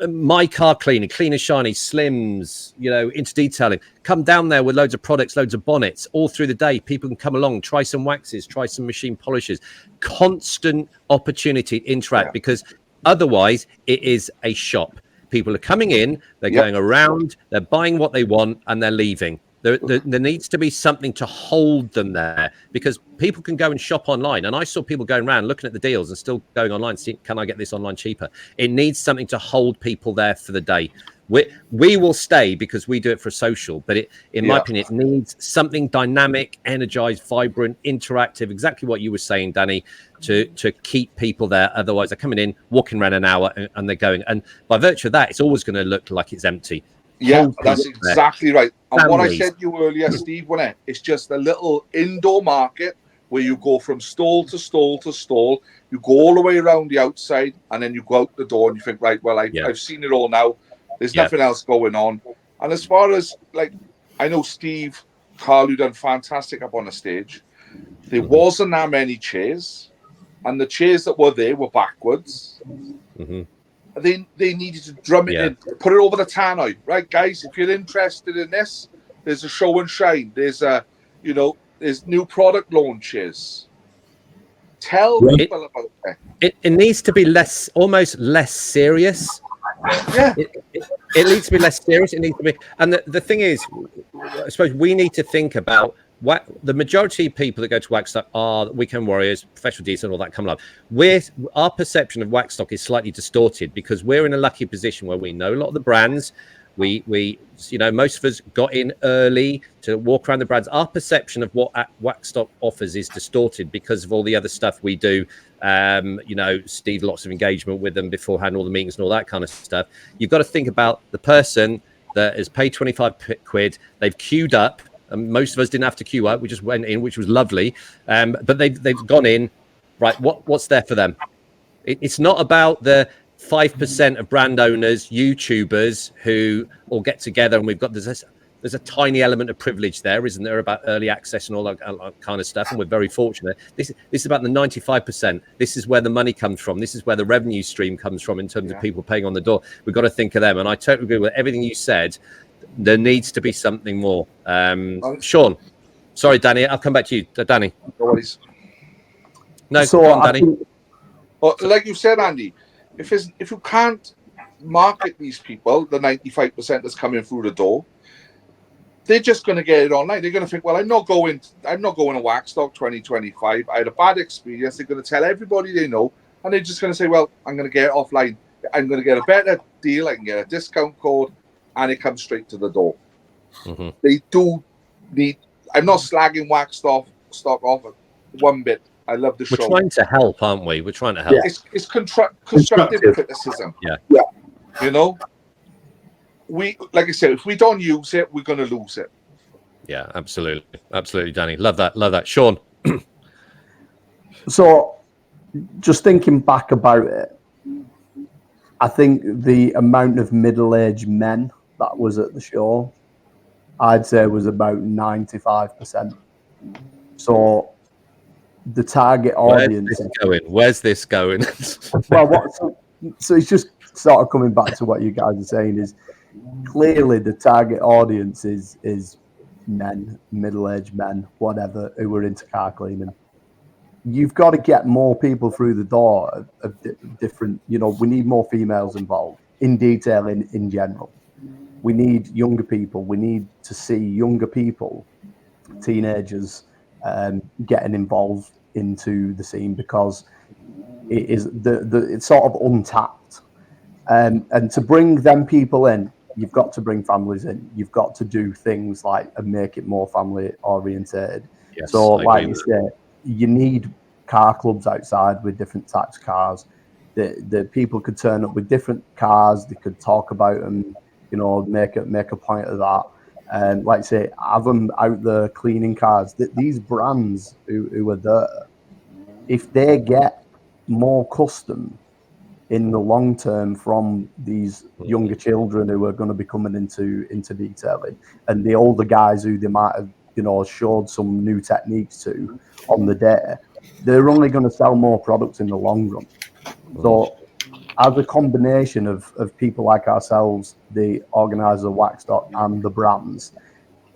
My car cleaning, clean and shiny, slims, into detailing. Come down there with loads of products, loads of bonnets, all through the day. People can come along, try some waxes, try some machine polishes. Constant opportunity to interact because otherwise it is a shop. People are coming in, they're going around, they're buying what they want, and they're leaving. There needs to be something to hold them there, because people can go and shop online. And I saw people going around looking at the deals and still going online, seeing, can I get this online cheaper? It needs something to hold people there for the day. We will stay because we do it for social, but in my opinion, it needs something dynamic, energized, vibrant, interactive, exactly what you were saying, Danny, to keep people there. Otherwise, they're coming in, walking around an hour, and they're going. And by virtue of that, it's always going to look like it's empty. Yeah, that's exactly right. And Families. what I said to you earlier, Steve, wasn't it? It's just a little indoor market where you go from stall to stall to stall. You go all the way around the outside, and then you go out the door and you think, right, well, I've seen it all now. There's nothing else going on. And as far as, like, I know Steve, Carl, who done fantastic up on the stage. There wasn't that many chairs, and the chairs that were there were backwards. They needed to drum it in, put it over the tannoy. Right, guys, if you're interested in this, there's a show and shine. There's there's new product launches. Tell people about it. It needs to be almost less serious. Yeah. It needs to be less serious. It needs to be, and the thing is, I suppose we need to think about what the majority of people that go to Waxstock are weekend warriors, professional DJs, and all that come up. Our perception of Waxstock is slightly distorted because we're in a lucky position where we know a lot of the brands. We most of us got in early to walk around the brands. Our perception of what Waxstock offers is distorted because of all the other stuff we do. Steve, lots of engagement with them beforehand, all the meetings and all that kind of stuff. You've got to think about the person that has paid 25 quid. They've queued up. And most of us didn't have to queue up. We just went in, which was lovely. But they've gone in. Right, what's there for them? It's not about the 5% of brand owners, YouTubers who all get together, and there's a tiny element of privilege there, isn't there, about early access and all that kind of stuff, and we're very fortunate. This is about the 95%. This is where the money comes from. This is where the revenue stream comes from in terms of people paying on the door. We've got to think of them, and I totally agree with everything you said. There needs to be something more. Sean, sorry, Danny, I'll come back to you. Danny. No worries. No, so go on, Danny. Like you said, Andy, if you can't market these people, the 95% that's coming through the door, they're just going to get it online. They're going to think, well, I'm not going to Waxstock 2025. I had a bad experience. They're going to tell everybody they know, and they're just going to say, well, I'm going to get it offline. I'm going to get a better deal. I can get a discount code, and it comes straight to the door. They do need. I'm not slagging Waxstock off one bit. I love the show. We're trying to help, aren't we? We're trying to help. Yeah. It's constructive criticism. Yeah. We, like I said, if we don't use it, we're going to lose it. Yeah, absolutely, Danny. Love that. Sean. So, just thinking back about it, I think the amount of middle-aged men that was at the show, I'd say was about 95%. So, the target audience. Where's this going? Well, so it's just sort of coming back to what you guys are saying is clearly the target audience is men, middle-aged men, whatever, who are into car cleaning. You've got to get more people through the door of different, we need more females involved in detailing in general. We need younger people. We need to see younger people, teenagers, getting involved into the scene because it is it's sort of untapped. And to bring them people in, you've got to bring families in. You've got to do things like and make it more family orientated. Yes, so like you say, you need car clubs outside with different types of cars. The people could turn up with different cars. They could talk about them, make a point of that. Like I say, have them out there cleaning cars. These brands who are there, if they get more custom in the long term from these younger children who are going to be coming into detailing, and the older guys who they might have showed some new techniques to on the day, they're only going to sell more products in the long run. So as a combination of people like ourselves, the organizer Waxstock and the brands,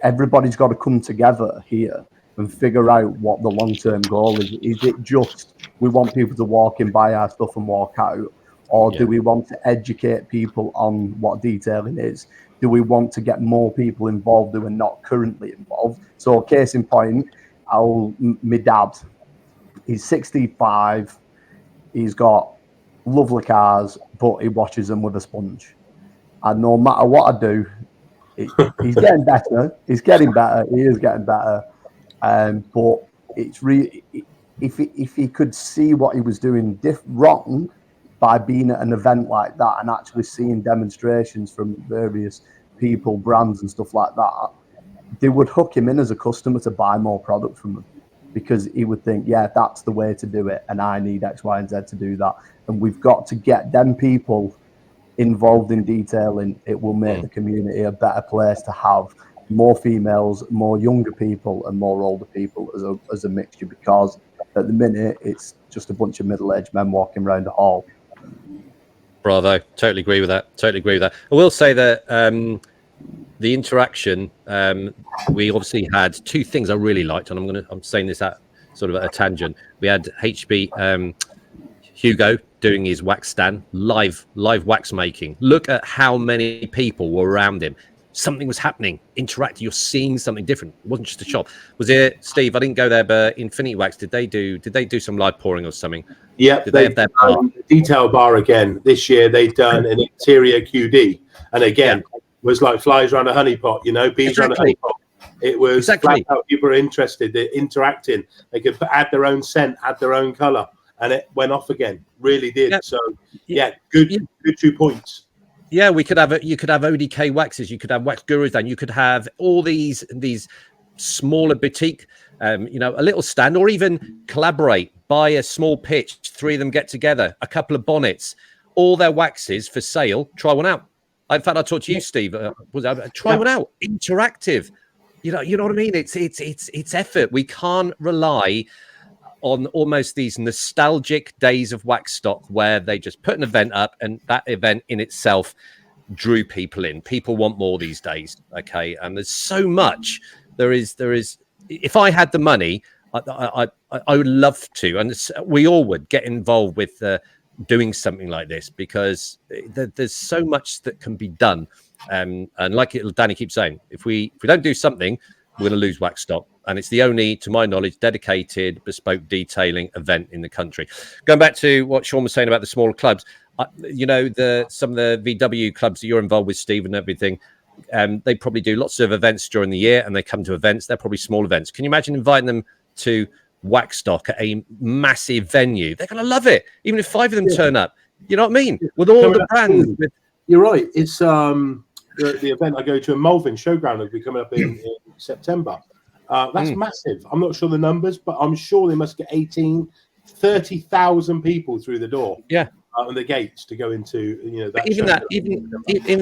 everybody's got to come together here and figure out what the long-term goal is. Is it just we want people to walk in, buy our stuff and walk out? Or do we want to educate people on what detailing is? do we want to get more people involved who are not currently involved? So case in point, my dad, he's 65, he's got lovely cars, but he washes them with a sponge. And no matter what I do, he's getting better. He's getting better. He is getting better. But it's really, if he could see what he was doing wrong by being at an event like that and actually seeing demonstrations from various people, brands and stuff like that, they would hook him in as a customer to buy more product from them, because he would think, yeah, that's the way to do it, and I need X, Y, and Z to do that. And we've got to get them people involved in detailing. It will make the community a better place to have more females, more younger people, and more older people as a mixture, because at the minute it's just a bunch of middle-aged men walking around the hall. Bravo. Totally agree with that. Totally agree with that. I will say that the interaction, we obviously had two things I really liked, and I'm saying this at sort of at a tangent. We had HB Hugo doing his wax stand, live wax making. Look at how many people were around him. Something was happening, interacting. You're seeing something different. It wasn't just a shop. Was it, Steve? I didn't go there, but Infinity Wax, did they do some live pouring or something? Yeah, they have their bar? Detail bar again. This year they've done an interior QD, and again was like flies around a honeypot. You know, bees around a honeypot. It was flat out. People are interested. They're interacting. They could add their own scent, add their own color, and it went off again. Really did. Yep. So good 2 points. Yeah, you could have ODK waxes, you could have wax gurus, then you could have all these smaller boutique, a little stand, or even collaborate, buy a small pitch, 3 of them get together, a couple of bonnets, all their waxes for sale. Try one out. In fact, I talked to you, Steve. Try one out. Interactive. You know what I mean? It's effort. We can't rely on almost these nostalgic days of Waxstock where they just put an event up, and that event in itself drew people in. People want more these days. Okay. And there's so much. There is, if I had the money, I would love to, and we all would get involved with doing something like this, because there's so much that can be done. And like Danny keeps saying, if we don't do something, we're going to lose Waxstock. And it's the only, to my knowledge, dedicated bespoke detailing event in the country. Going back to what Sean was saying about the smaller clubs, some of the VW clubs that you're involved with, Steve, and everything, they probably do lots of events during the year, and they come to events. They're probably small events. Can you imagine inviting them to Waxstock at a massive venue? They're going to love it, even if 5 of them turn up. You know what I mean? With all the brands. You're right. It's the event I go to in Malvern Showground will be coming up in September. That's massive. I'm not sure the numbers, but I'm sure they must get 30,000 people through the door. Yeah. On the gates to go into, that even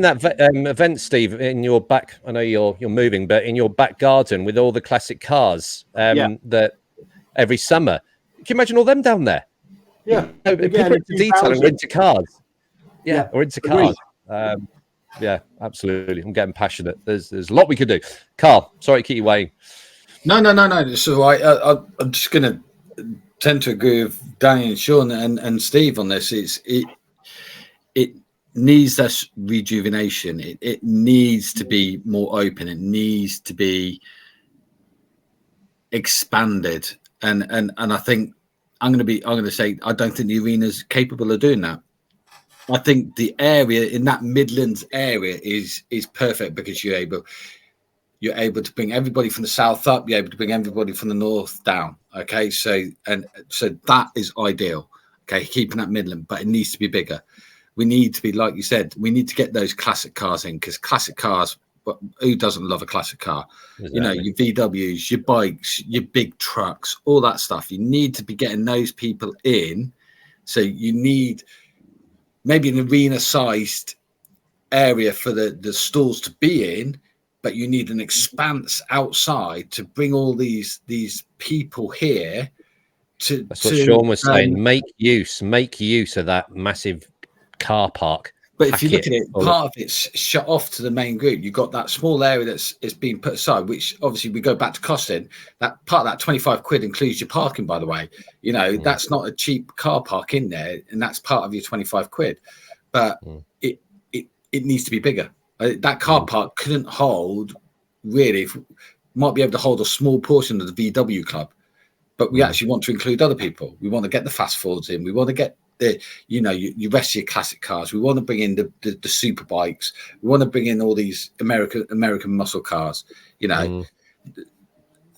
that event, Steve, in your back. I know you're moving, but in your back garden with all the classic cars that every summer. Can you imagine all them down there? Yeah. People into detailing or into cars. Yeah, or into cars. Yeah, absolutely. I'm getting passionate. There's a lot we could do. Carl, sorry to keep you waiting. No. It's all right. I'm just going to tend to agree with Danny and Sean and Steve on this. It needs that rejuvenation. It needs to be more open. It needs to be expanded. And I think I'm going to say I don't think the arena's capable of doing that. I think the area in that Midlands area is perfect, because you're able to bring everybody from the south up, you're able to bring everybody from the north down. Okay, so that is ideal. Okay, keeping that Midland, but it needs to be bigger. We need to be, like you said, we need to get those classic cars in, because classic cars, but who doesn't love a classic car? Exactly. Your VWs, your bikes, your big trucks, all that stuff. You need to be getting those people in. So you need maybe an arena-sized area for the stalls to be in, but you need an expanse outside to bring all these people here. That's what Sean was saying. Make use of that massive car park. But if you look at it, part of it's shut off to the main group. You've got that small area it's been put aside, which obviously we go back to costing. That part of that 25 quid includes your parking, by the way. That's not a cheap car park in there, and that's part of your 25 quid. But it needs to be bigger. That car park couldn't hold, really, might be able to hold a small portion of the VW club, but we actually want to include other people. We want to get the fast forwards in. We want to get the, you rest of your classic cars. We want to bring in the super bikes. We want to bring in all these American muscle cars,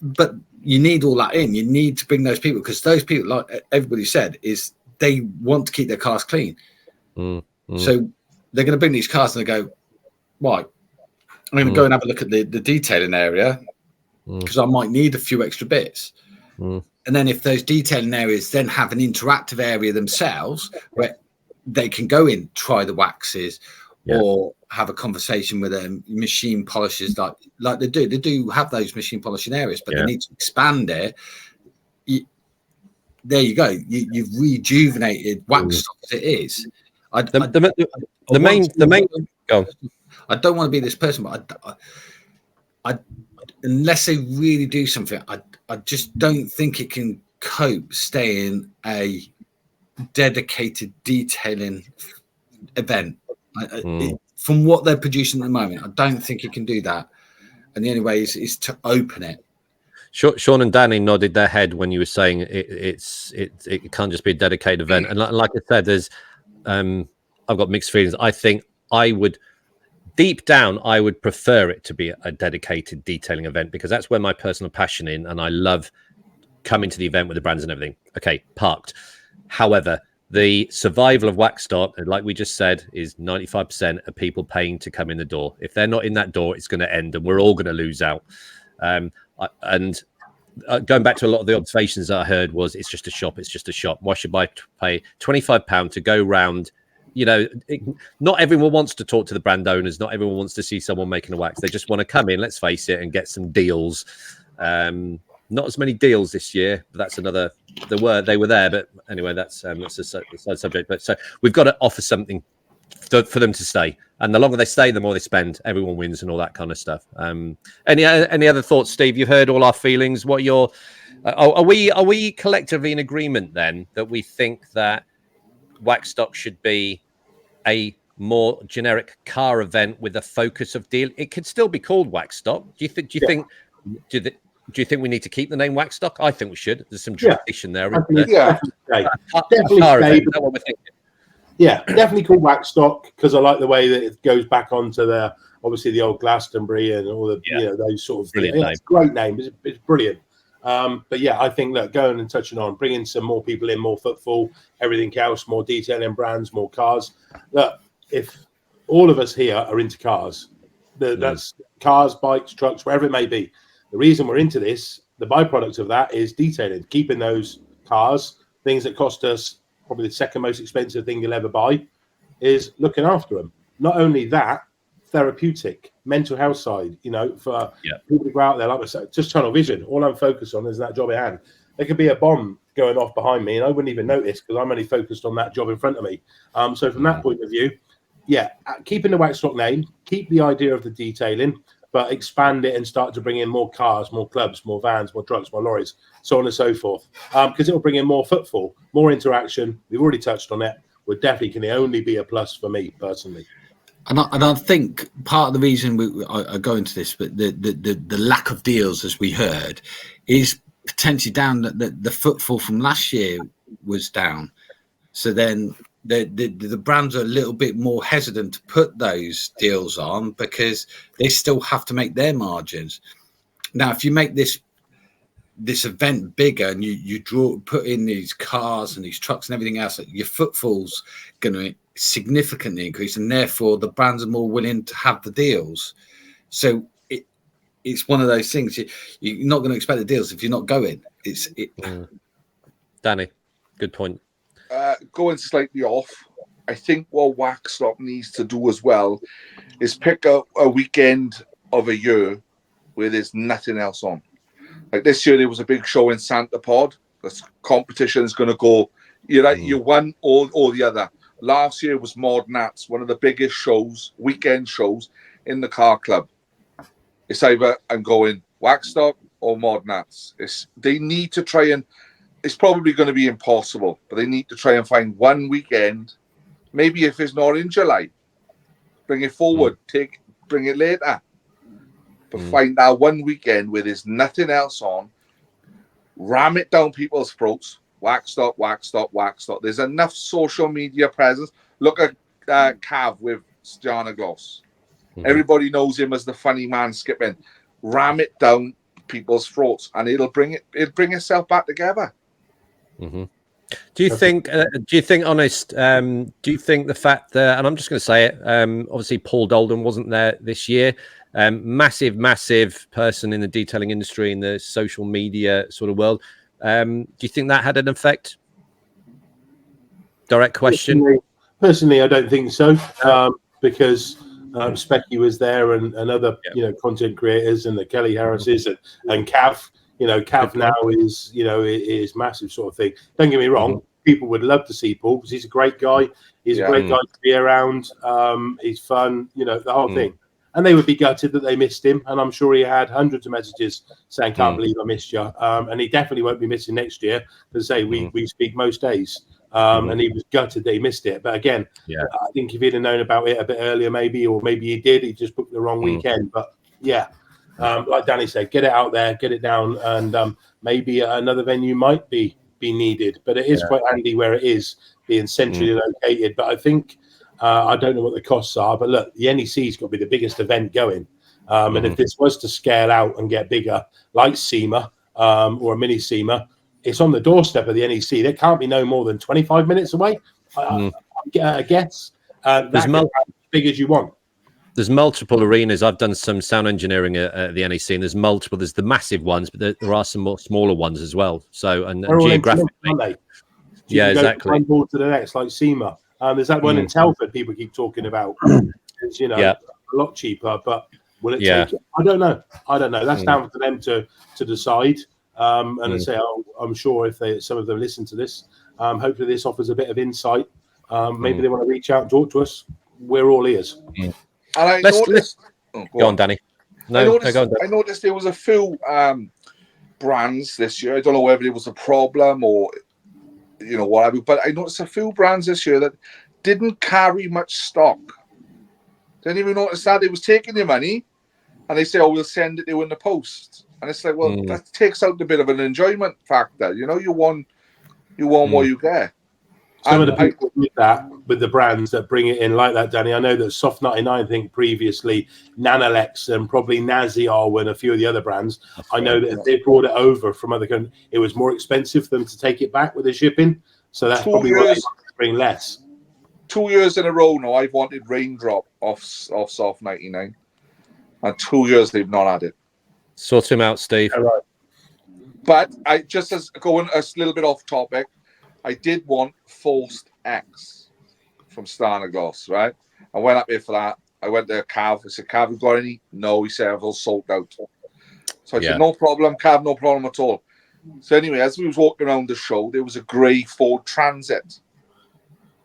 But you need all that in. You need to bring those people, because those people, like everybody said, is they want to keep their cars clean. So they're going to bring these cars and they go, right, I'm going to go and have a look at the detailing area, because I might need a few extra bits. And then if those detailing areas then have an interactive area themselves where they can go in, try the waxes, or have a conversation with them, machine polishers, like they do have those machine polishing areas, but they need to expand it. There you go. You've rejuvenated Waxstock as it is. The main. Go on. I don't want to be this person, but I unless they really do something, I just don't think it can cope staying a dedicated detailing event. From what they're producing at the moment, I don't think it can do that. And the only way is to open it. Sean and Danny nodded their head when you were saying it can't just be a dedicated event. And like I said, there's I've got mixed feelings. I think deep down, I would prefer it to be a dedicated detailing event, because that's where my personal passion in, and I love coming to the event with the brands and everything. Okay, parked. However, the survival of Waxstock, like we just said, is 95% of people paying to come in the door. If they're not in that door, it's going to end, and we're all going to lose out. And going back to a lot of the observations that I heard was, it's just a shop. It's just a shop. Why should I pay £25 to go round? Not everyone wants to talk to the brand owners. Not everyone wants to see someone making a wax. They just want to come in, let's face it, and get some deals. Not as many deals this year, but that's another. They were there, but anyway, that's a side subject. But so we've got to offer something for them to stay, and the longer they stay, the more they spend. Everyone wins, and all that kind of stuff. Any other thoughts, Steve? You've heard all our feelings. What are we collectively in agreement then that we think that Waxstock should be a more generic car event with a focus of deal? It could still be called Waxstock. Do you think we need to keep the name Waxstock? I think we should. There's some tradition there. Definitely called Waxstock, because I like the way that it goes back onto the old Glastonbury and all the those sort of brilliant name. It's a great name. It's brilliant. But yeah, I think going and touching on bringing some more people in, more footfall, everything else, more detailing brands, more cars. Look, if all of us here are into cars, that's cars, bikes, trucks, wherever it may be. The reason we're into this, the byproduct of that is detailing, keeping those cars, things that cost us probably the second most expensive thing you'll ever buy, is looking after them. Not only that, therapeutic, mental health side, for people to go out there, like I said, just tunnel vision. All I'm focused on is that job at hand. There could be a bomb going off behind me and I wouldn't even notice, because I'm only focused on that job in front of me. So from that point of view, keeping the Waxstock name, keep the idea of the detailing, but expand it and start to bring in more cars, more clubs, more vans, more trucks, more lorries, so on and so forth. Because it will bring in more footfall, more interaction. We've already touched on it. We're definitely can only be a plus for me personally. And I think part of the reason I go into this, but the lack of deals, as we heard, is potentially down. The footfall from last year was down. So then the brands are a little bit more hesitant to put those deals on, because they still have to make their margins. Now, if you make this event bigger and you put in these cars and these trucks and everything else, your footfall's going to significantly increase, and therefore the brands are more willing to have the deals. So it's one of those things. You're not going to expect the deals if you're not going. Danny, good point. Going slightly off, I think what Waxstock needs to do as well is pick a weekend of a year where there's nothing else on. Like this year, there was a big show in Santa Pod. The competition is going to go, you one or the other. Last year was Mod Nats, one of the biggest shows, weekend shows in the car club. It's either I'm going Waxstock or Mod Nats. They need to try and, it's probably going to be impossible, but they need to try and find one weekend. Maybe if it's not in July, bring it forward. bring it later. But find that one weekend where there's nothing else on, ram it down people's throats. Waxstock, Waxstock, Waxstock. There's enough social media presence. Look at Cav with Stjana Gloss. Everybody knows him as the funny man skipping. Ram it down people's throats, and it'll bring itself back together. Do you think? Honest? Do you think the fact that, and I'm just going to say it, obviously Paul Dolden wasn't there this year. Massive person in the detailing industry, in the social media sort of world. Do you think that had an effect? Direct question. Personally, I don't think so, because Specky was there, and other content creators, and the Kelly Harrises, and Cav. Cav now is massive sort of thing. Don't get me wrong. People would love to see Paul because he's a great guy. He's a great guy to be around. He's fun. The whole thing. And they would be gutted that they missed him. And I'm sure he had hundreds of messages saying, "Can't believe I missed you." And he definitely won't be missing next year. Because say we speak most days. And he was gutted that he missed it. But again, I think if he'd have known about it a bit earlier, maybe he did. He just booked the wrong weekend. But like Danny said, get it out there, get it down, and maybe another venue might be needed. But it is quite handy where it is, being centrally located. But I think I don't know what the costs are. But look, the NEC's got to be the biggest event going. And if this was to scale out and get bigger, like SEMA or a mini SEMA, it's on the doorstep of the NEC. There can't be no more than 25 minutes away. I guess that's as big as you want. There's multiple arenas. I've done some sound engineering at the NEC, and there's multiple. There's the massive ones, but there are some more smaller ones as well. So, and geographically, exactly. One board to the next, like SEMA. There's that one in Telford people keep talking about. It's, a lot cheaper, but will it take it? I don't know. That's down for them to decide. And I say, I'm sure if some of them listen to this, hopefully this offers a bit of insight. Maybe they want to reach out and talk to us. We're all ears. And I noticed. Go on, Danny. I noticed there was a few brands this year. I don't know whether it was a problem or whatever, but I noticed a few brands this year that didn't carry much stock. Didn't even notice that. They was taking your money, and they say, "Oh, we'll send it to you in the post." And it's like, well, that takes out a bit of an enjoyment factor. You want what you get. Some of the people with the brands that bring it in like that, Danny. I know that Soft 99, I think previously, Nanalex and probably Naziar and a few of the other brands. I know that if they brought it over from other countries, it was more expensive for them to take it back with the shipping. So that's probably why they bring less. 2 years in a row now, I've wanted Raindrop off Soft 99. And 2 years they've not had it. Sort him out, Steve. Yeah, right. But I just as going a little bit off topic, I did want Forced X from Stjana Gloss, right? I went up here for that. I went to Cav. I said, "Cav, you got any?" No, he said, "I've all sold out." So I said, "No problem, Cav, no problem at all." So anyway, as we was walking around the show, there was a grey Ford Transit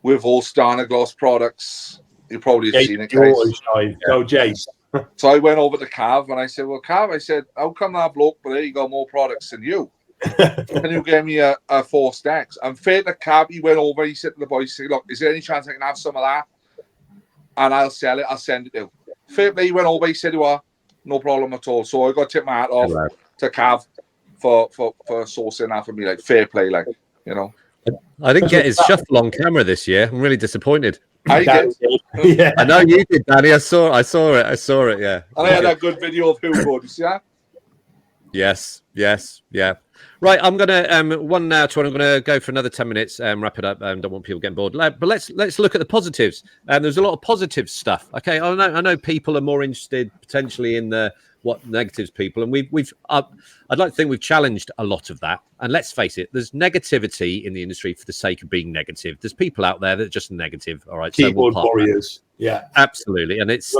with all Stjana Gloss products. You probably have seen it, guys. Go, Jace. So I went over to Cav and I said, "Well, Cav," I said, "how come that bloke, but he got more products than you? Can you give me a Forced X?" And fair to Cav, he went over, he said to the boys, he said, "Look, is there any chance I can have some of that? And I'll sell it, I'll send it to you." Fair play, he went over, he said, "You are, no problem at all." So I got to tip my hat off to Cav for sourcing that for me, like fair play, like, I didn't get his shuffle on camera this year. I'm really disappointed. I did. Yeah. I know you did, Danny. I saw it. Yeah. And I had a good video of Hugo. Do you see that? Yes. Yeah. Right. I'm gonna one now. I'm gonna go for another 10 minutes. Wrap it up. Don't want people getting bored. But let's look at the positives. There's a lot of positive stuff. Okay. I know people are more interested potentially in what negatives people, and I'd like to think we've challenged a lot of that. And let's face it, there's negativity in the industry for the sake of being negative. There's people out there that are just negative. All right, keyboard warriors. Yeah, absolutely. And it's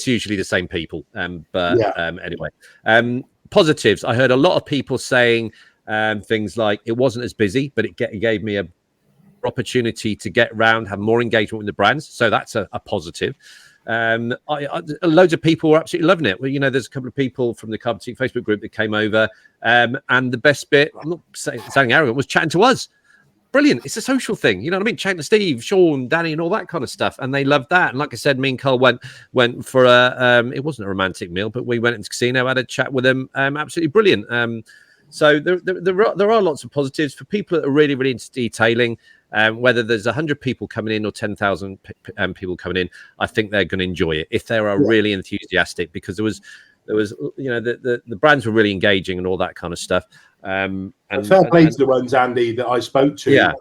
usually the same people. Anyway, positives. I heard a lot of people saying things like it wasn't as busy, but it gave me a opportunity to get around, have more engagement with the brands. So that's a positive. Loads of people were absolutely loving it. Well, there's a couple of people from the Car Boutique Facebook group that came over, and the best bit, I'm not sounding arrogant, was chatting to us. brilliant. It's a social thing. You know what I mean? Chatting to Steve, Sean, Danny, and all that kind of stuff. And they loved that. And like I said, me and Carl went for it wasn't a romantic meal, but we went into the casino, had a chat with them. Absolutely brilliant. So there are lots of positives for people that are really, really into detailing. Whether there's 100 people coming in or 10,000 people coming in, I think they're going to enjoy it if they are really enthusiastic, because there was, you know, the brands were really engaging and all that kind of stuff. And fair play to the ones, Andy, that I spoke to,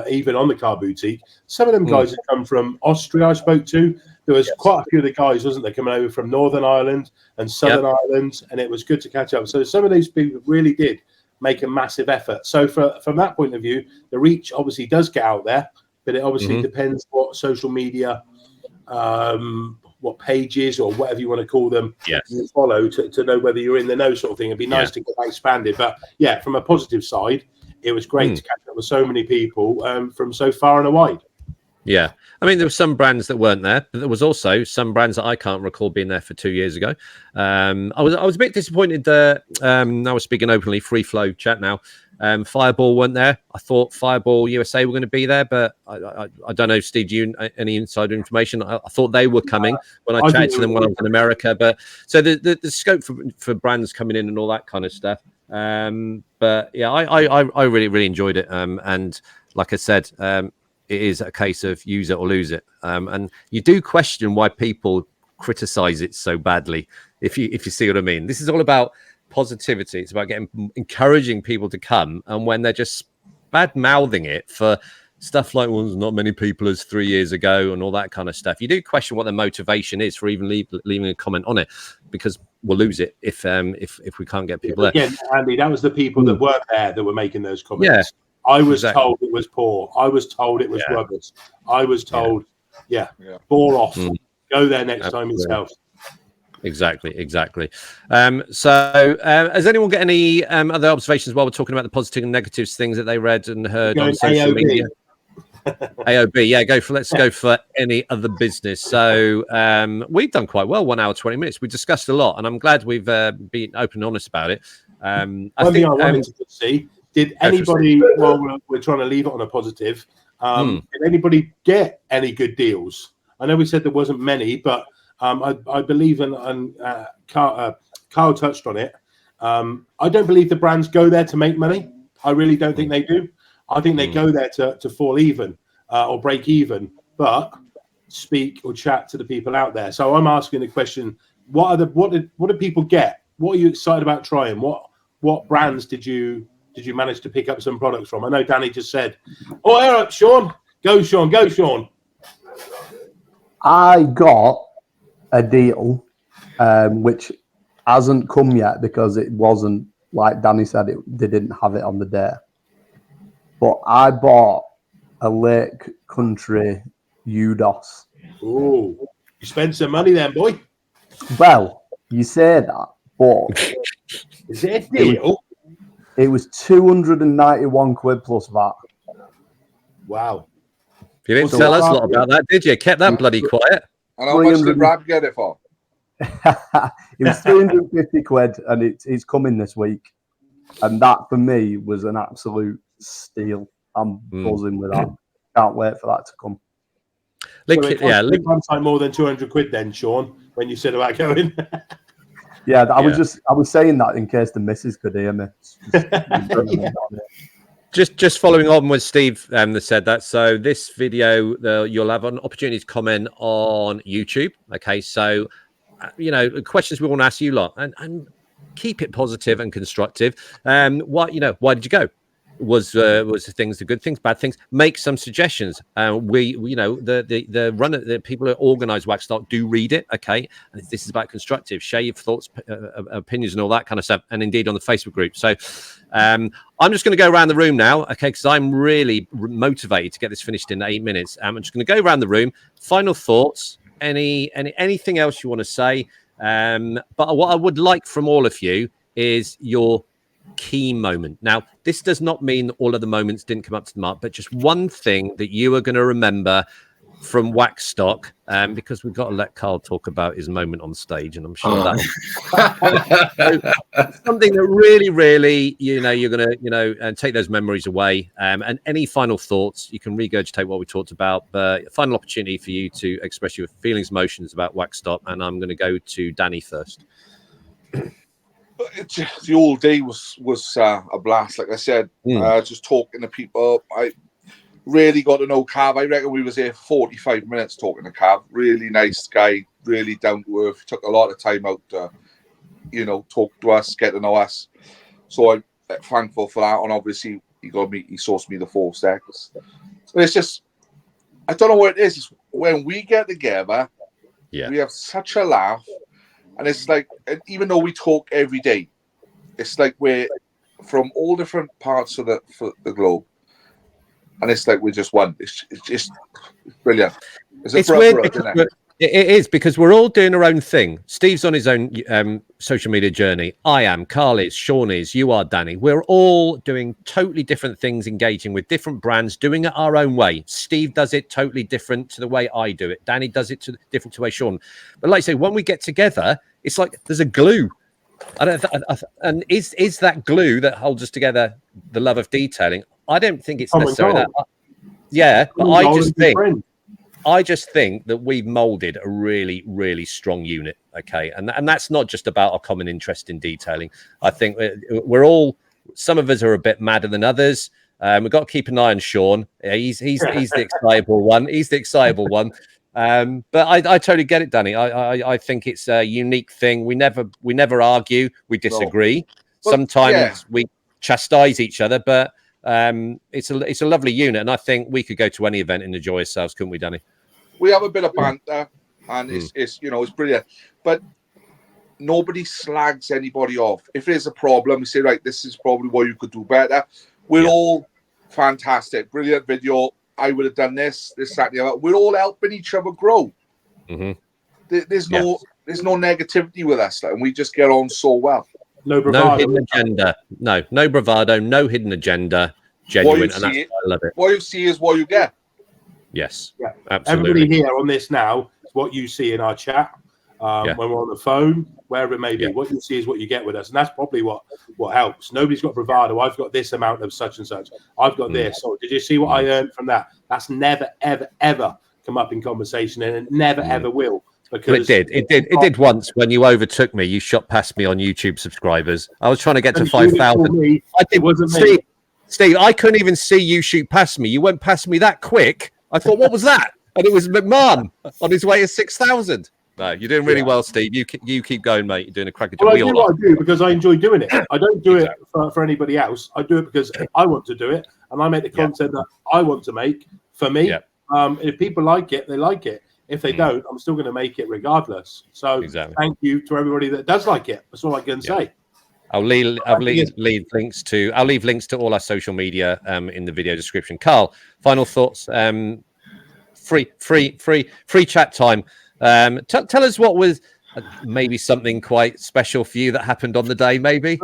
even on the car boutique. Some of them guys that come from Austria, I spoke to. There was quite a few of the guys, wasn't there, coming over from Northern Ireland and Southern Ireland, and it was good to catch up. So some of these people really did make a massive effort. So from that point of view, the reach obviously does get out there, but it obviously depends what social media, what pages or whatever you want to call them, you follow to know whether you're in the know, sort of thing. It'd be nice to get that expanded. But yeah, from a positive side, it was great to catch up with so many people from so far and wide. Yeah. I mean, there were some brands that weren't there, but there was also some brands that I can't recall being there for 2 years ago. I was a bit disappointed that I was speaking openly, free flow chat now. Fireball weren't there. I thought Fireball USA were going to be there, but I don't know, Steve, do you any insider information? I thought they were coming when I chatted to them when I was in America. But so the scope for brands coming in and all that kind of stuff. But yeah, I really, really enjoyed it. And like I said, it is a case of use it or lose it. And you do question why people criticize it so badly, if you see what I mean. This is all about positivity. It's about encouraging people to come, and when they're just bad mouthing it for stuff like, well, there's not many people as 3 years ago and all that kind of stuff, you do question what their motivation is for even leaving a comment on it, because we'll lose it if we can't get people there. Yeah, Andy, that was the people that were there that were making those comments. I was told it was poor. I was told it was rubbish. I was told, bore off. Go there next time yourself. Exactly. So has anyone got any other observations while we're talking about the positive and negatives, things that they read and heard on social media? AOB, let's go for any other business. So we've done quite well, 1 hour 20 minutes. We discussed a lot, and I'm glad we've been open and honest about it. I wanted to see, did anybody, while we're trying to leave it on a positive, did anybody get any good deals? I know we said there wasn't many, but I believe, and Carl touched on it. I don't believe the brands go there to make money. I really don't think they do. I think they go there to fall even or break even, but speak or chat to the people out there. So I'm asking the question: what do people get? What are you excited about trying? What brands did you manage to pick up some products from? I know Danny just said, "Oh, all right, Sean, go, Sean, go, Sean." I got a deal, which hasn't come yet because it wasn't, like Danny said, they didn't have it on the day. But I bought a Lake Country UDOS. Oh, you spent some money then, boy. Well, you say that, but is it a deal? It was 291 quid plus VAT. Wow. You didn't tell us a lot about that, did you? Kept that bloody quiet. And how much did Rab get it for? It was 350 quid, and it's coming this week. And that, for me, was an absolute steal. I'm buzzing with that. Can't wait for that to come. Like more than 200 quid then, Sean, when you said about going. I was saying that in case the missus could hear me. Just following on with Steve that said that. So this video, you'll have an opportunity to comment on YouTube. Okay, so questions we want to ask you lot, and keep it positive and constructive. Why did you go? Was the things, the good things, bad things? Make some suggestions. The runner, the people who organise Waxstock do read it. Okay, and this is about constructive. Share your thoughts, opinions, and all that kind of stuff. And indeed on the Facebook group. So I'm just going to go around the room now. Okay, because I'm really motivated to get this finished in 8 minutes. I'm just going to go around the room. Final thoughts. Anything else you want to say? But what I would like from all of you is your key moment. Now, this does not mean all of the moments didn't come up to the mark, but just one thing that you are going to remember from Waxstock, because we've got to let Carl talk about his moment on stage, and I'm sure that's something that really, you're going to, take those memories away. And any final thoughts, you can regurgitate what we talked about, but final opportunity for you to express your feelings, emotions about Waxstock. And I'm going to go to Danny first. The whole day was a blast. Like I said, just talking to people. I really got to know Cav. I reckon we was here 45 minutes talking to Cav. Really nice guy, really down to earth. Took a lot of time out to, talk to us, get to know us. So I'm thankful for that. And obviously, he sourced me the 4 stacks. It's just, I don't know what it is. It's when we get together, we have such a laugh. And it's like, even though we talk every day, it's like we're from all different parts of the globe. And it's like we're just one. It's just brilliant. It's weird because it is, because we're all doing our own thing. Steve's on his own social media journey. I am. Carl is. Sean is. You are, Danny. We're all doing totally different things, engaging with different brands, doing it our own way. Steve does it totally different to the way I do it. Danny does it different to the way Sean. But like I say, when we get together, it's like there's a glue. And is that glue that holds us together the love of detailing? I don't think it's necessarily that. Yeah, but I just think that we've molded a really, really strong unit. Okay, and that's not just about a common interest in detailing. I think we're all. Some of us are a bit madder than others. We've got to keep an eye on Sean. He's the excitable one. He's the excitable one. But I totally get it, Danny. I think it's a unique thing. We never argue. We disagree. No. Sometimes we chastise each other, but it's a lovely unit, and I think we could go to any event and enjoy ourselves, couldn't we, Danny? We have a bit of banter, and it's brilliant. But nobody slags anybody off. If there's a problem, we say, right, this is probably what you could do better. We're all fantastic, brilliant video. I would have done this, that, and the other. We're all helping each other grow. Mm-hmm. There's no negativity with us, and we just get on so well. No hidden agenda. No bravado. No hidden agenda. Genuine, and that's why I love it. What you see is what you get. Yes, absolutely. Everybody here on this now is what you see in our chat. When we're on the phone, wherever it may be, what you see is what you get with us, and that's probably what helps. Nobody's got bravado. I've got this amount of such and such. I've got this. So did you see what I earned from that? That's never, ever, ever come up in conversation, and it never, ever will. Because it did once when you overtook me. You shot past me on YouTube subscribers. I was trying to get to 5,000. It wasn't me. Steve, I couldn't even see you shoot past me. You went past me that quick. I thought, what was that? And it was McMahon on his way to 6,000. No, you're doing really well, Steve. You keep going, mate. You're doing a cracking job. Well, I do what I do because I enjoy doing it. I don't do it for anybody else. I do it because I want to do it, and I make the content that I want to make for me. Yeah. If people like it, they like it. If they don't, I'm still going to make it regardless. So thank you to everybody that does like it. That's all I can say. I'll leave links to all our social media in the video description. Carl, final thoughts. Free chat time. Tell us what was maybe something quite special for you that happened on the day, maybe.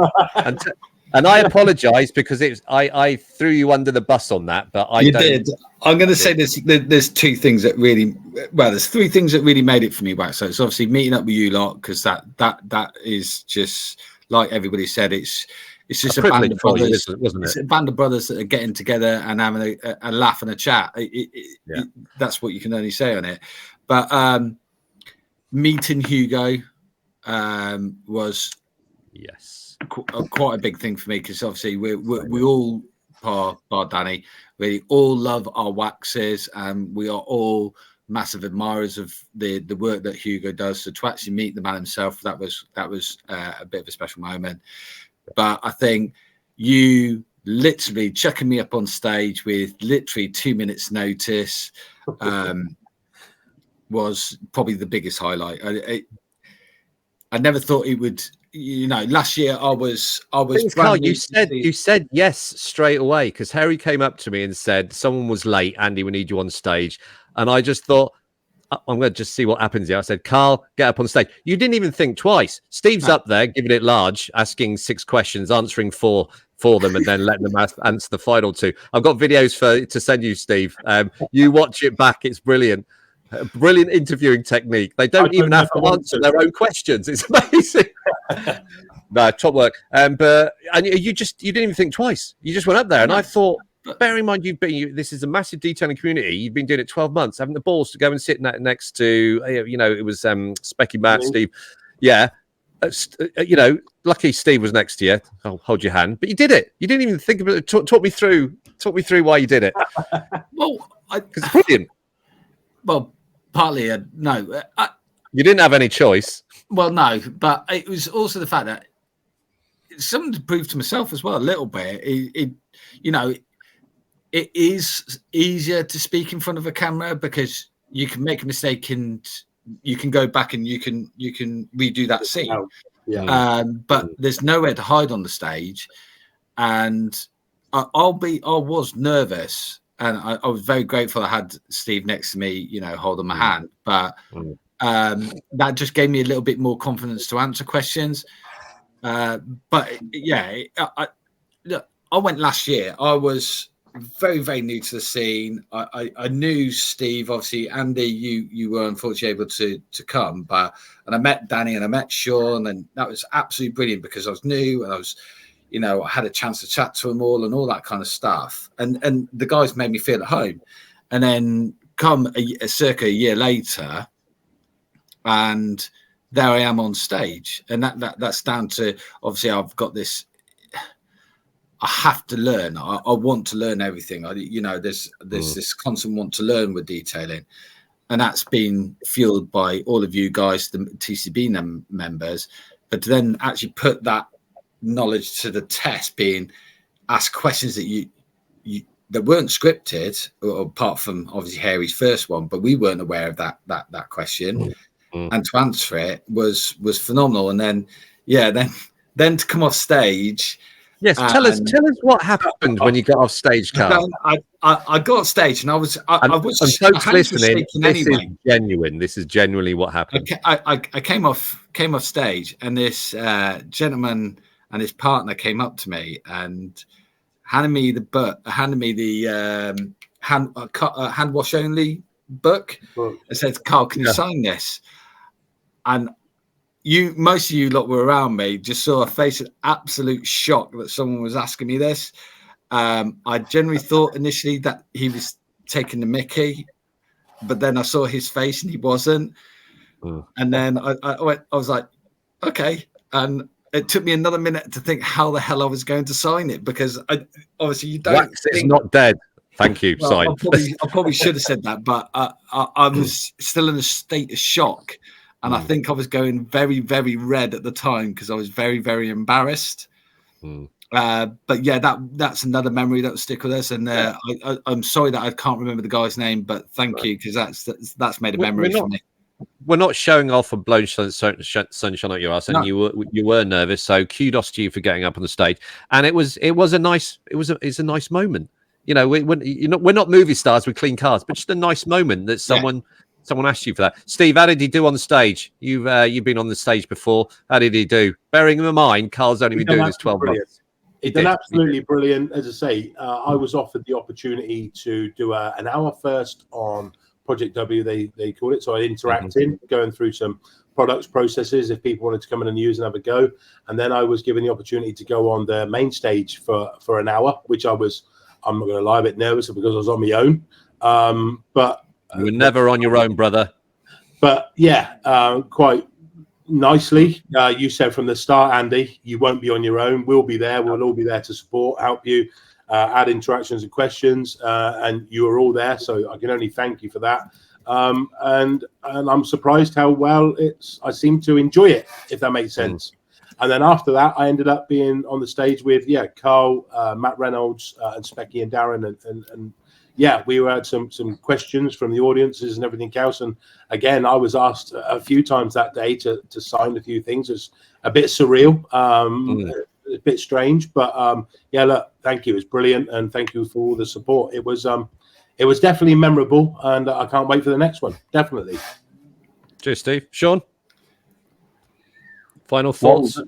And I apologize because I threw you under the bus on that, but I did. I'm going to say there's 2 things that really, there's 3 things that really made it for me. So it's obviously meeting up with you lot, because that is just, like everybody said, it's just a band of brothers, wasn't it? It's a band of brothers that are getting together and having a laugh and a chat. That's what you can only say on it. But meeting Hugo was quite a big thing for me, because obviously we all, bar Danny, we all love our waxes, and we are all massive admirers of the work that Hugo does. So to actually meet the man himself, that was a bit of a special moment. But I think you literally chucking me up on stage with literally 2 minutes notice was probably the biggest highlight. I never thought it would. Last year I was. Carl, you said yes straight away, because Harry came up to me and said someone was late. Andy, we need you on stage, and I just thought, I'm going to just see what happens here. I said, Carl, get up on stage. You didn't even think twice. Steve's up there, giving it large, asking 6 questions, answering four for them, and then letting them answer the final 2. I've got videos to send you, Steve. You watch it back. It's brilliant. Brilliant interviewing technique. They don't even have to answer their own questions. It's amazing. No, top work. But you didn't even think twice. You just went up there, and I thought, bear in mind, this is a massive detailing community. You've been doing it 12 months, having the balls to go and sit next to, it was Specky, Matt, Steve. Yeah. Lucky Steve was next to you. I'll hold your hand, but you did it. You didn't even think about it. Talk me through why you did it. Well, because it's brilliant. Well, partly, no. You didn't have any choice. Well, no, but it was also the fact that it's something to prove to myself as well a little bit. It is easier to speak in front of a camera because you can make a mistake and you can go back and you can redo that scene. Yeah. But there's nowhere to hide on the stage, and I was nervous, and I was very grateful I had Steve next to me, holding my hand. But that just gave me a little bit more confidence to answer questions. But yeah, I went last year. I was very, very new to the scene. I knew Steve, obviously. Andy, you were unfortunately able to come, and I met Danny and I met Sean, and that was absolutely brilliant because I was new and I was, I had a chance to chat to them all and all that kind of stuff. And the guys made me feel at home. And then come circa a year later, and there I am on stage, and that's down to, obviously, I've got this. I have to learn. I want to learn everything. There's this constant want to learn with detailing, and that's been fueled by all of you guys, the TCB members. But to then actually put that knowledge to the test, being asked questions that that weren't scripted, apart from obviously Harry's first one, but we weren't aware of that question, and to answer it was phenomenal. And then then to come off stage. Yes, tell us what happened when you got off stage, Carl. I got off stage and I was folks listening, this is genuine. This is genuinely what happened. I came off stage, and this gentleman and his partner came up to me and handed me the hand wash only book and said, "Carl, can you sign this?" And most of you lot were around me, just saw a face of absolute shock that someone was asking me this. I generally thought initially that he was taking the mickey, but then I saw his face and he wasn't. And then I was like, okay. And it took me another minute to think how the hell I was going to sign it, because obviously you don't. Wax is not dead. Thank you. Well, sign. I probably should have said that, but I was still in a state of shock. And I think I was going very, very red at the time because I was very, very embarrassed. But yeah, that's another memory that will stick with us. And I'm sorry that I can't remember the guy's name, but thank you, because that's made a memory for me. We're not showing off and blowing sunshine at your ass, and you were nervous. So kudos to you for getting up on the stage. And it's a nice moment. We're not movie stars with clean cars, but just a nice moment that someone asked you for that. Steve, how did he do on the stage? You've been on the stage before. How did he do? Bearing in mind, Carl's only been doing this 12 months. He did absolutely brilliant. As I say, I was offered the opportunity to do an hour first on Project W, they call it. So I interacted, going through some products, processes, if people wanted to come in and use and have a go. And then I was given the opportunity to go on the main stage for an hour, which I'm not going to lie, a bit nervous because I was on my own. But you were never on your own, brother. But yeah, quite nicely. You said from the start, Andy, you won't be on your own. We'll be there. We'll all be there to support, help you, add interactions and questions. And you were all there. So I can only thank you for that. And I'm surprised how well I seem to enjoy it, if that makes sense. And then after that, I ended up being on the stage with, Carl, Matt Reynolds, and Specky and Darren. And yeah, we had some questions from the audiences and everything else. And again, I was asked a few times that day to sign a few things. It's a bit surreal, a bit strange, but yeah, look, thank you. It's brilliant, and thank you for all the support. It it was definitely memorable, and I can't wait for the next one. Definitely. Cheers, Steve. Sean, final thoughts.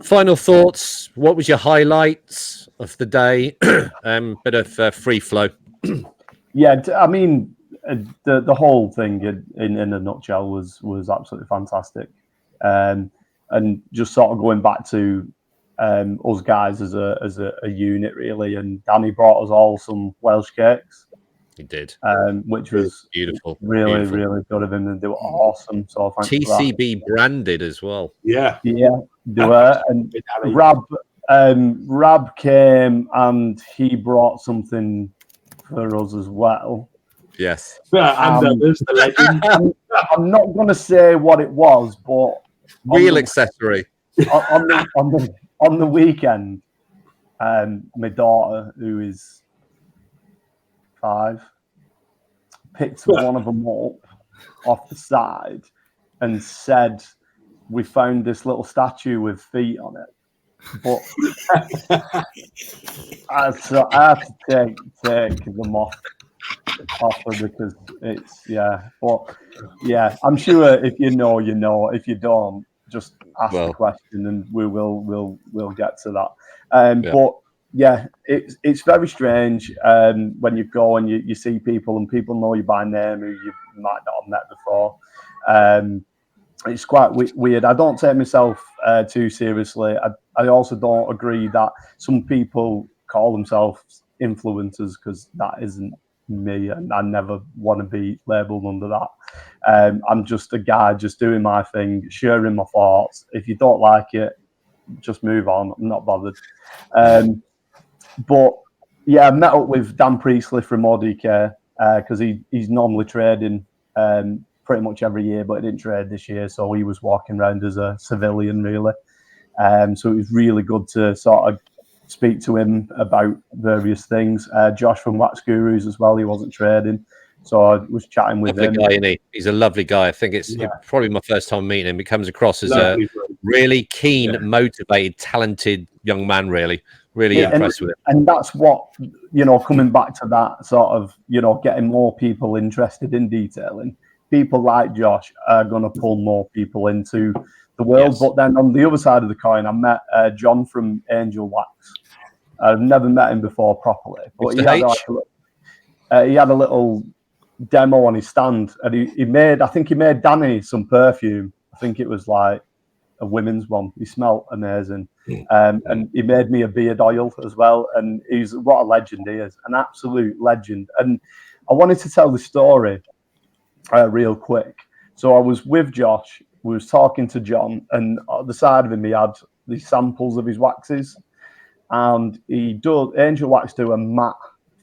Final thoughts. What was your highlights of the day? Bit of free flow. Yeah, I mean, the whole thing in a nutshell was absolutely fantastic, and just sort of going back to us guys as a unit really. And Danny brought us all some Welsh cakes. He did, which was beautiful, really good of him, and they were awesome. So thanks TCB branded as well. Yeah, they were. And Rab came and he brought something for us as well. Yes, and there's the legend. I'm not going to say what it was, but real accessory. On the weekend, my daughter, who is 5, picked one of them up off the side and said, "We found this little statue with feet on it." But I had to take them off her because it's But yeah, I'm sure if you know, you know. If you don't, just ask the question, and we'll get to that. But yeah, it's very strange when you go and you see people and people know you by name who you might not have met before. It's quite weird. I don't take myself too seriously. I also don't agree that some people call themselves influencers, because that isn't me, and I never want to be labelled under that. I'm just a guy just doing my thing, sharing my thoughts. If you don't like it, just move on. I'm not bothered. But yeah, I met up with Dan Priestley from ODK because he's normally trading pretty much every year, but he didn't trade this year, so he was walking around as a civilian really. So it was really good to sort of speak to him about various things. Josh from Wax Gurus as well, he wasn't trading, so I was chatting with him. Guy, isn't he? He's a lovely guy. I think it's probably my first time meeting him. He comes across as a really keen, motivated, talented young man, really impressed with him. And that's what, coming back to that sort of, getting more people interested in detailing. People like Josh are going to pull more people into the world. Yes. But then on the other side of the coin, I met John from Angel Wax. I've never met him before properly, but he had a little demo on his stand, and he made Danny some perfume. I think it was like a women's one. He smelled amazing. And he made me a beard oil as well. And what a legend he is, an absolute legend. And I wanted to tell the story real quick. So I was with Josh, we was talking to John, and on the side of him he had these samples of his waxes, and Angel Wax do a matte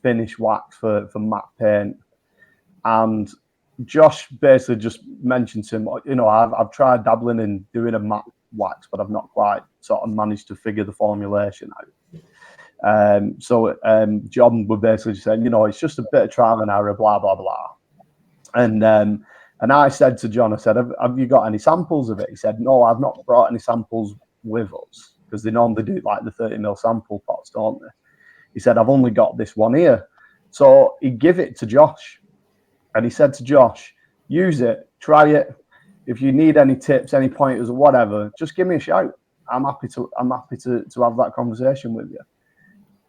finish wax for matte paint. And Josh basically just mentioned to him, I've tried dabbling in doing a matte wax, but I've not quite sort of managed to figure the formulation out. So John would basically say, it's just a bit of trial and error, blah blah blah. And I said to John, I said, have you got any samples of it? He said, no, I've not brought any samples with us, because they normally do like the 30ml sample pots, don't they? He said, I've only got this one here. So he gave it to Josh, and he said to Josh, use it, try it. If you need any tips, any pointers or whatever, just give me a shout. I'm happy to have that conversation with you.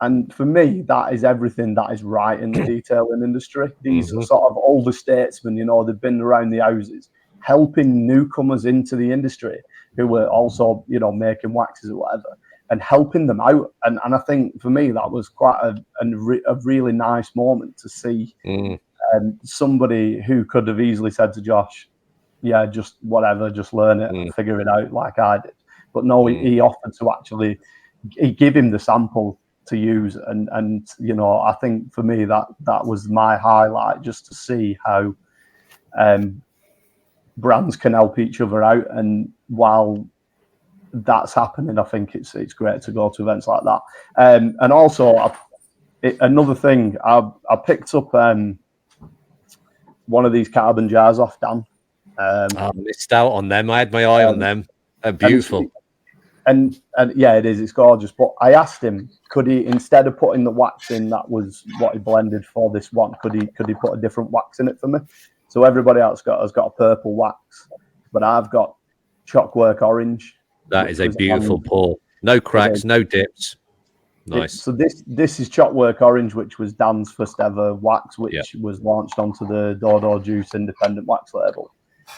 And for me, that is everything that is right in the detailing industry. These sort of older statesmen, they've been around the houses, helping newcomers into the industry who were also, making waxes or whatever, and helping them out. And I think for me, that was quite a really nice moment to see somebody who could have easily said to Josh, yeah, just whatever, just learn it and figure it out like I did. But no, he offered to actually give him the sample to use, and I think for me that was my highlight, just to see how brands can help each other out. And while that's happening, I think it's great to go to events like that. And also another thing, I picked up one of these carbon jars off Dan. I missed out on them. I had my eye on them. They're beautiful. And yeah, it is. It's gorgeous. But I asked him, could he, instead of putting the wax in, that was what he blended for this one, could he put a different wax in it for me? So everybody else has got a purple wax, but I've got Clockwork Orange. That is a beautiful pour. No cracks, no dips. Nice. So this is Clockwork Orange, which was Dan's first ever wax, which was launched onto the Dodo Juice independent wax label,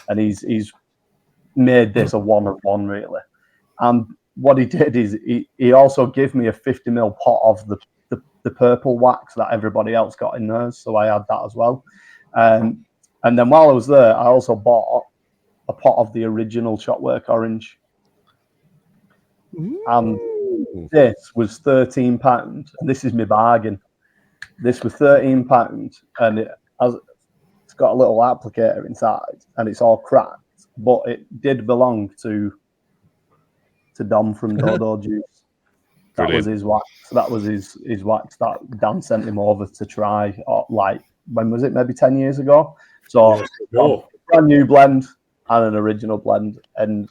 and he's made this a one of one really. And what he did is he also gave me a 50ml pot of the purple wax that everybody else got in theirs, so I had that as well. And then while I was there, I also bought a pot of the original Clockwork Orange. And this was £13, and this is my bargain. This was £13, and it's got a little applicator inside, and it's all cracked, but it did belong to Dom from Dodo Juice. That Brilliant. was his wax. That was his wax that Dan sent him over to try. Like, when was it? Maybe 10 years ago. So a brand new blend and an original blend, and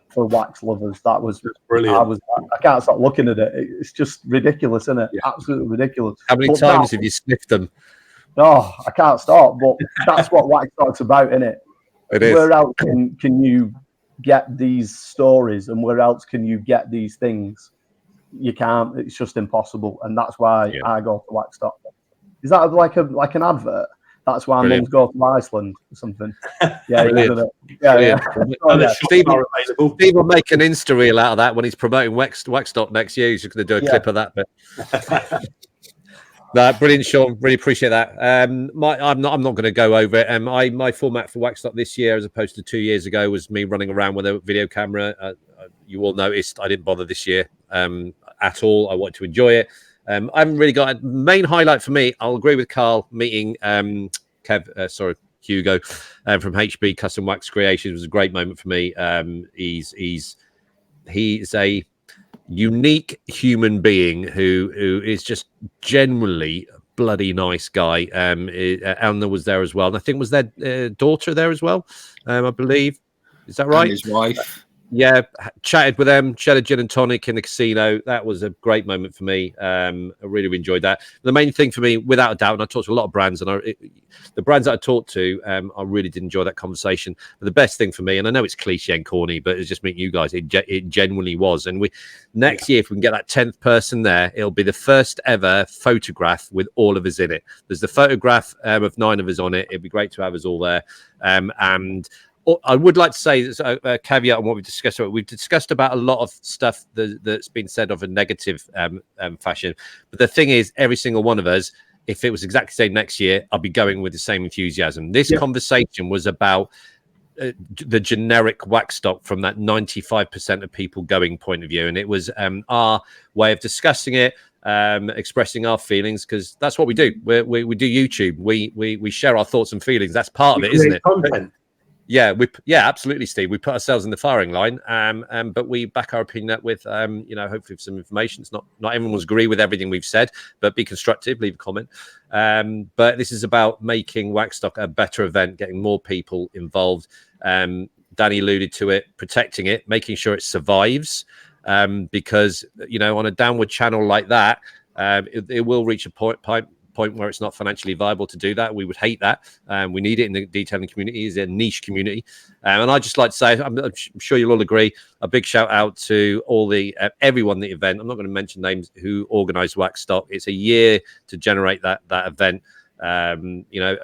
for wax lovers, that was brilliant. I can't stop looking at it. It's just ridiculous, isn't it? Yeah. Absolutely ridiculous. How many times have you sniffed them? Oh, I can't stop. But that's what Waxstock's about, isn't it? It is. Where else can you get these stories, and where else can you get these things? You can't. It's just impossible, and that's why I go to Waxstock. Is that like an advert? That's why mums go to Iceland or something. Yeah, isn't it? Yeah. Steve will make an Insta reel out of that when he's promoting Waxstock next year. He's just going to do a clip of that. But no, brilliant, Sean. Really appreciate that. I'm not going to go over it. My format for Waxstock this year, as opposed to 2 years ago, was me running around with a video camera. You all noticed I didn't bother this year at all. I wanted to enjoy it. I haven't really got a main highlight for me. I'll agree with Carl meeting Hugo from HB Custom Wax Creations was a great moment for me. He's a unique human being who is just generally a bloody nice guy. Anna was there as well, and I think was their daughter there as well. I believe, is that right? And his wife. Yeah, chatted with them, shared a gin and tonic in the casino. That was a great moment for me. I really enjoyed that. The main thing for me, without a doubt, and I talked to a lot of brands, and the brands that I talked to, I really did enjoy that conversation. But the best thing for me, and I know it's cliche and corny, but it's just meeting you guys, it genuinely was. And next year, if we can get that 10th person there, it'll be the first ever photograph with all of us in it. There's the photograph of 9 of us on it. It'd be great to have us all there. And I would like to say a caveat on what we've discussed. We've discussed about a lot of stuff that's been said of a negative fashion. But the thing is, every single one of us, if it was exactly the same next year, I'll be going with the same enthusiasm. This conversation was about the generic Waxstock from that 95% of people going point of view. And it was our way of discussing it, expressing our feelings, because that's what we do. We do YouTube. We share our thoughts and feelings. That's part of it, isn't it? Content. Yeah, absolutely, Steve. We put ourselves in the firing line, but we back our opinion up with, hopefully some information. It's not everyone will agree with everything we've said, but be constructive, leave a comment. But this is about making Waxstock a better event, getting more people involved. Danny alluded to it, protecting it, making sure it survives, because on a downward channel like that, it will reach a point where it's not financially viable to do that. We would hate that. We need it in the detailing community. It's a niche community. And I'd just like to say, I'm sure you'll all agree, a big shout out to all the everyone at the event. I'm not going to mention names who organised Waxstock. It's a year to generate that event. A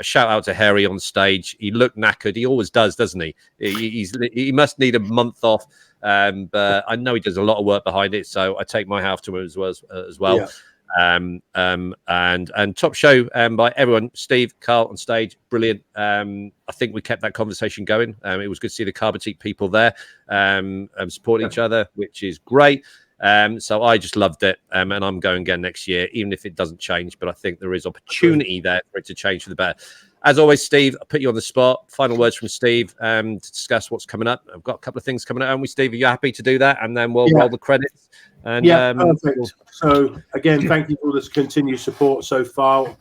shout out to Harry on stage. He looked knackered. He always does, doesn't he? He must need a month off. But I know he does a lot of work behind it. So I take my hat to him as well. Yeah. And top show by everyone. Steve, Carl on stage, brilliant. I think we kept that conversation going. It was good to see the Carbatique people there supporting each other, which is great. So I just loved it, and I'm going again next year, even if it doesn't change. But I think there is opportunity there for it to change for the better. As always, Steve, I'll put you on the spot. Final words from Steve to discuss what's coming up. I've got a couple of things coming up, haven't we, Steve? Are you happy to do that? And then we'll roll the credits. And, perfect. So, again, thank you for all this continued support so far.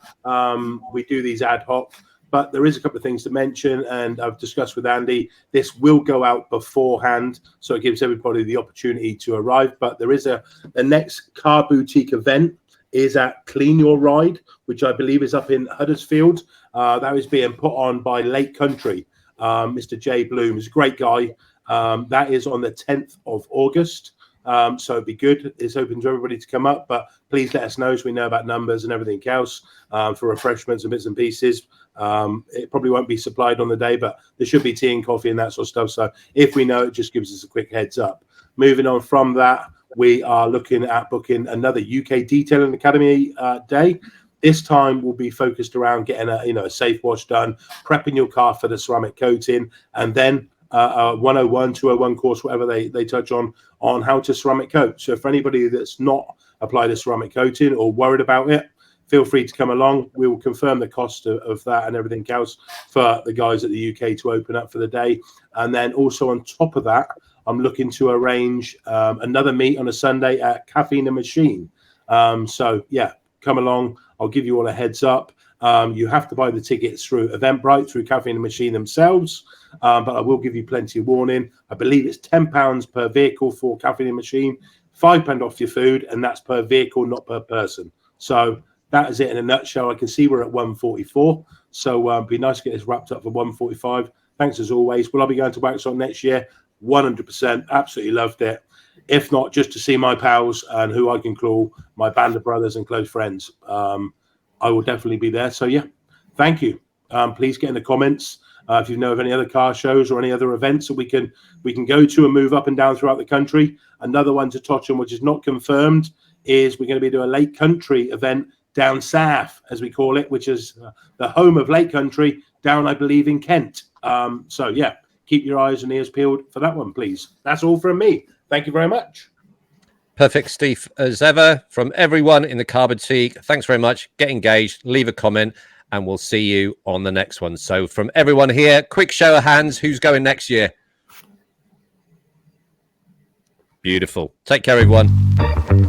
We do these ad hoc. But there is a couple of things to mention, and I've discussed with Andy. This will go out beforehand, so it gives everybody the opportunity to arrive. But there is the next car boutique event is at Clean Your Ride, which I believe is up in Huddersfield. That is being put on by Lake Country. Mr. Jay Bloom is a great guy. That is on the 10th of August. So it'd be good. It's open to everybody to come up, but please let us know so we know about numbers and everything else for refreshments and bits and pieces. It probably won't be supplied on the day, but there should be tea and coffee and that sort of stuff. So if we know, it just gives us a quick heads up. Moving on from that, we are looking at booking another UK Detailing Academy day. This time will be focused around getting a safe wash done, prepping your car for the ceramic coating, and then a 101, 201 course, whatever they touch on how to ceramic coat. So for anybody that's not applied a ceramic coating or worried about it, feel free to come along. We will confirm the cost of that and everything else for the guys at the UK to open up for the day. And then also on top of that, I'm looking to arrange another meet on a Sunday at Caffeine and Machine. So yeah, come along. I'll give you all a heads up. You have to buy the tickets through Eventbrite, through Caffeine and Machine themselves. But I will give you plenty of warning. I believe it's £10 per vehicle for Caffeine and Machine, £5 off your food, and that's per vehicle, not per person. So that is it in a nutshell. I can see we're at 144. So it'd be nice to get this wrapped up for 145. Thanks as always. Will I be going to Waxstock next year? 100%. Absolutely loved it. If not, just to see my pals and who I can call my band of brothers and close friends. I will definitely be there. So yeah, thank you. Please get in the comments if you know of any other car shows or any other events that we can go to and move up and down throughout the country. Another one to touch on, which is not confirmed, is we're going to be doing a Lake Country event down south, as we call it, which is the home of Lake Country down, I believe, in Kent. So yeah, keep your eyes and ears peeled for that one, please. That's all from me. Thank you very much. Perfect, Steve, as ever, from everyone in the Car Boutique. Thanks very much. Get engaged, leave a comment, and we'll see you on the next one. So from everyone here, quick show of hands. Who's going next year? Beautiful. Take care, everyone.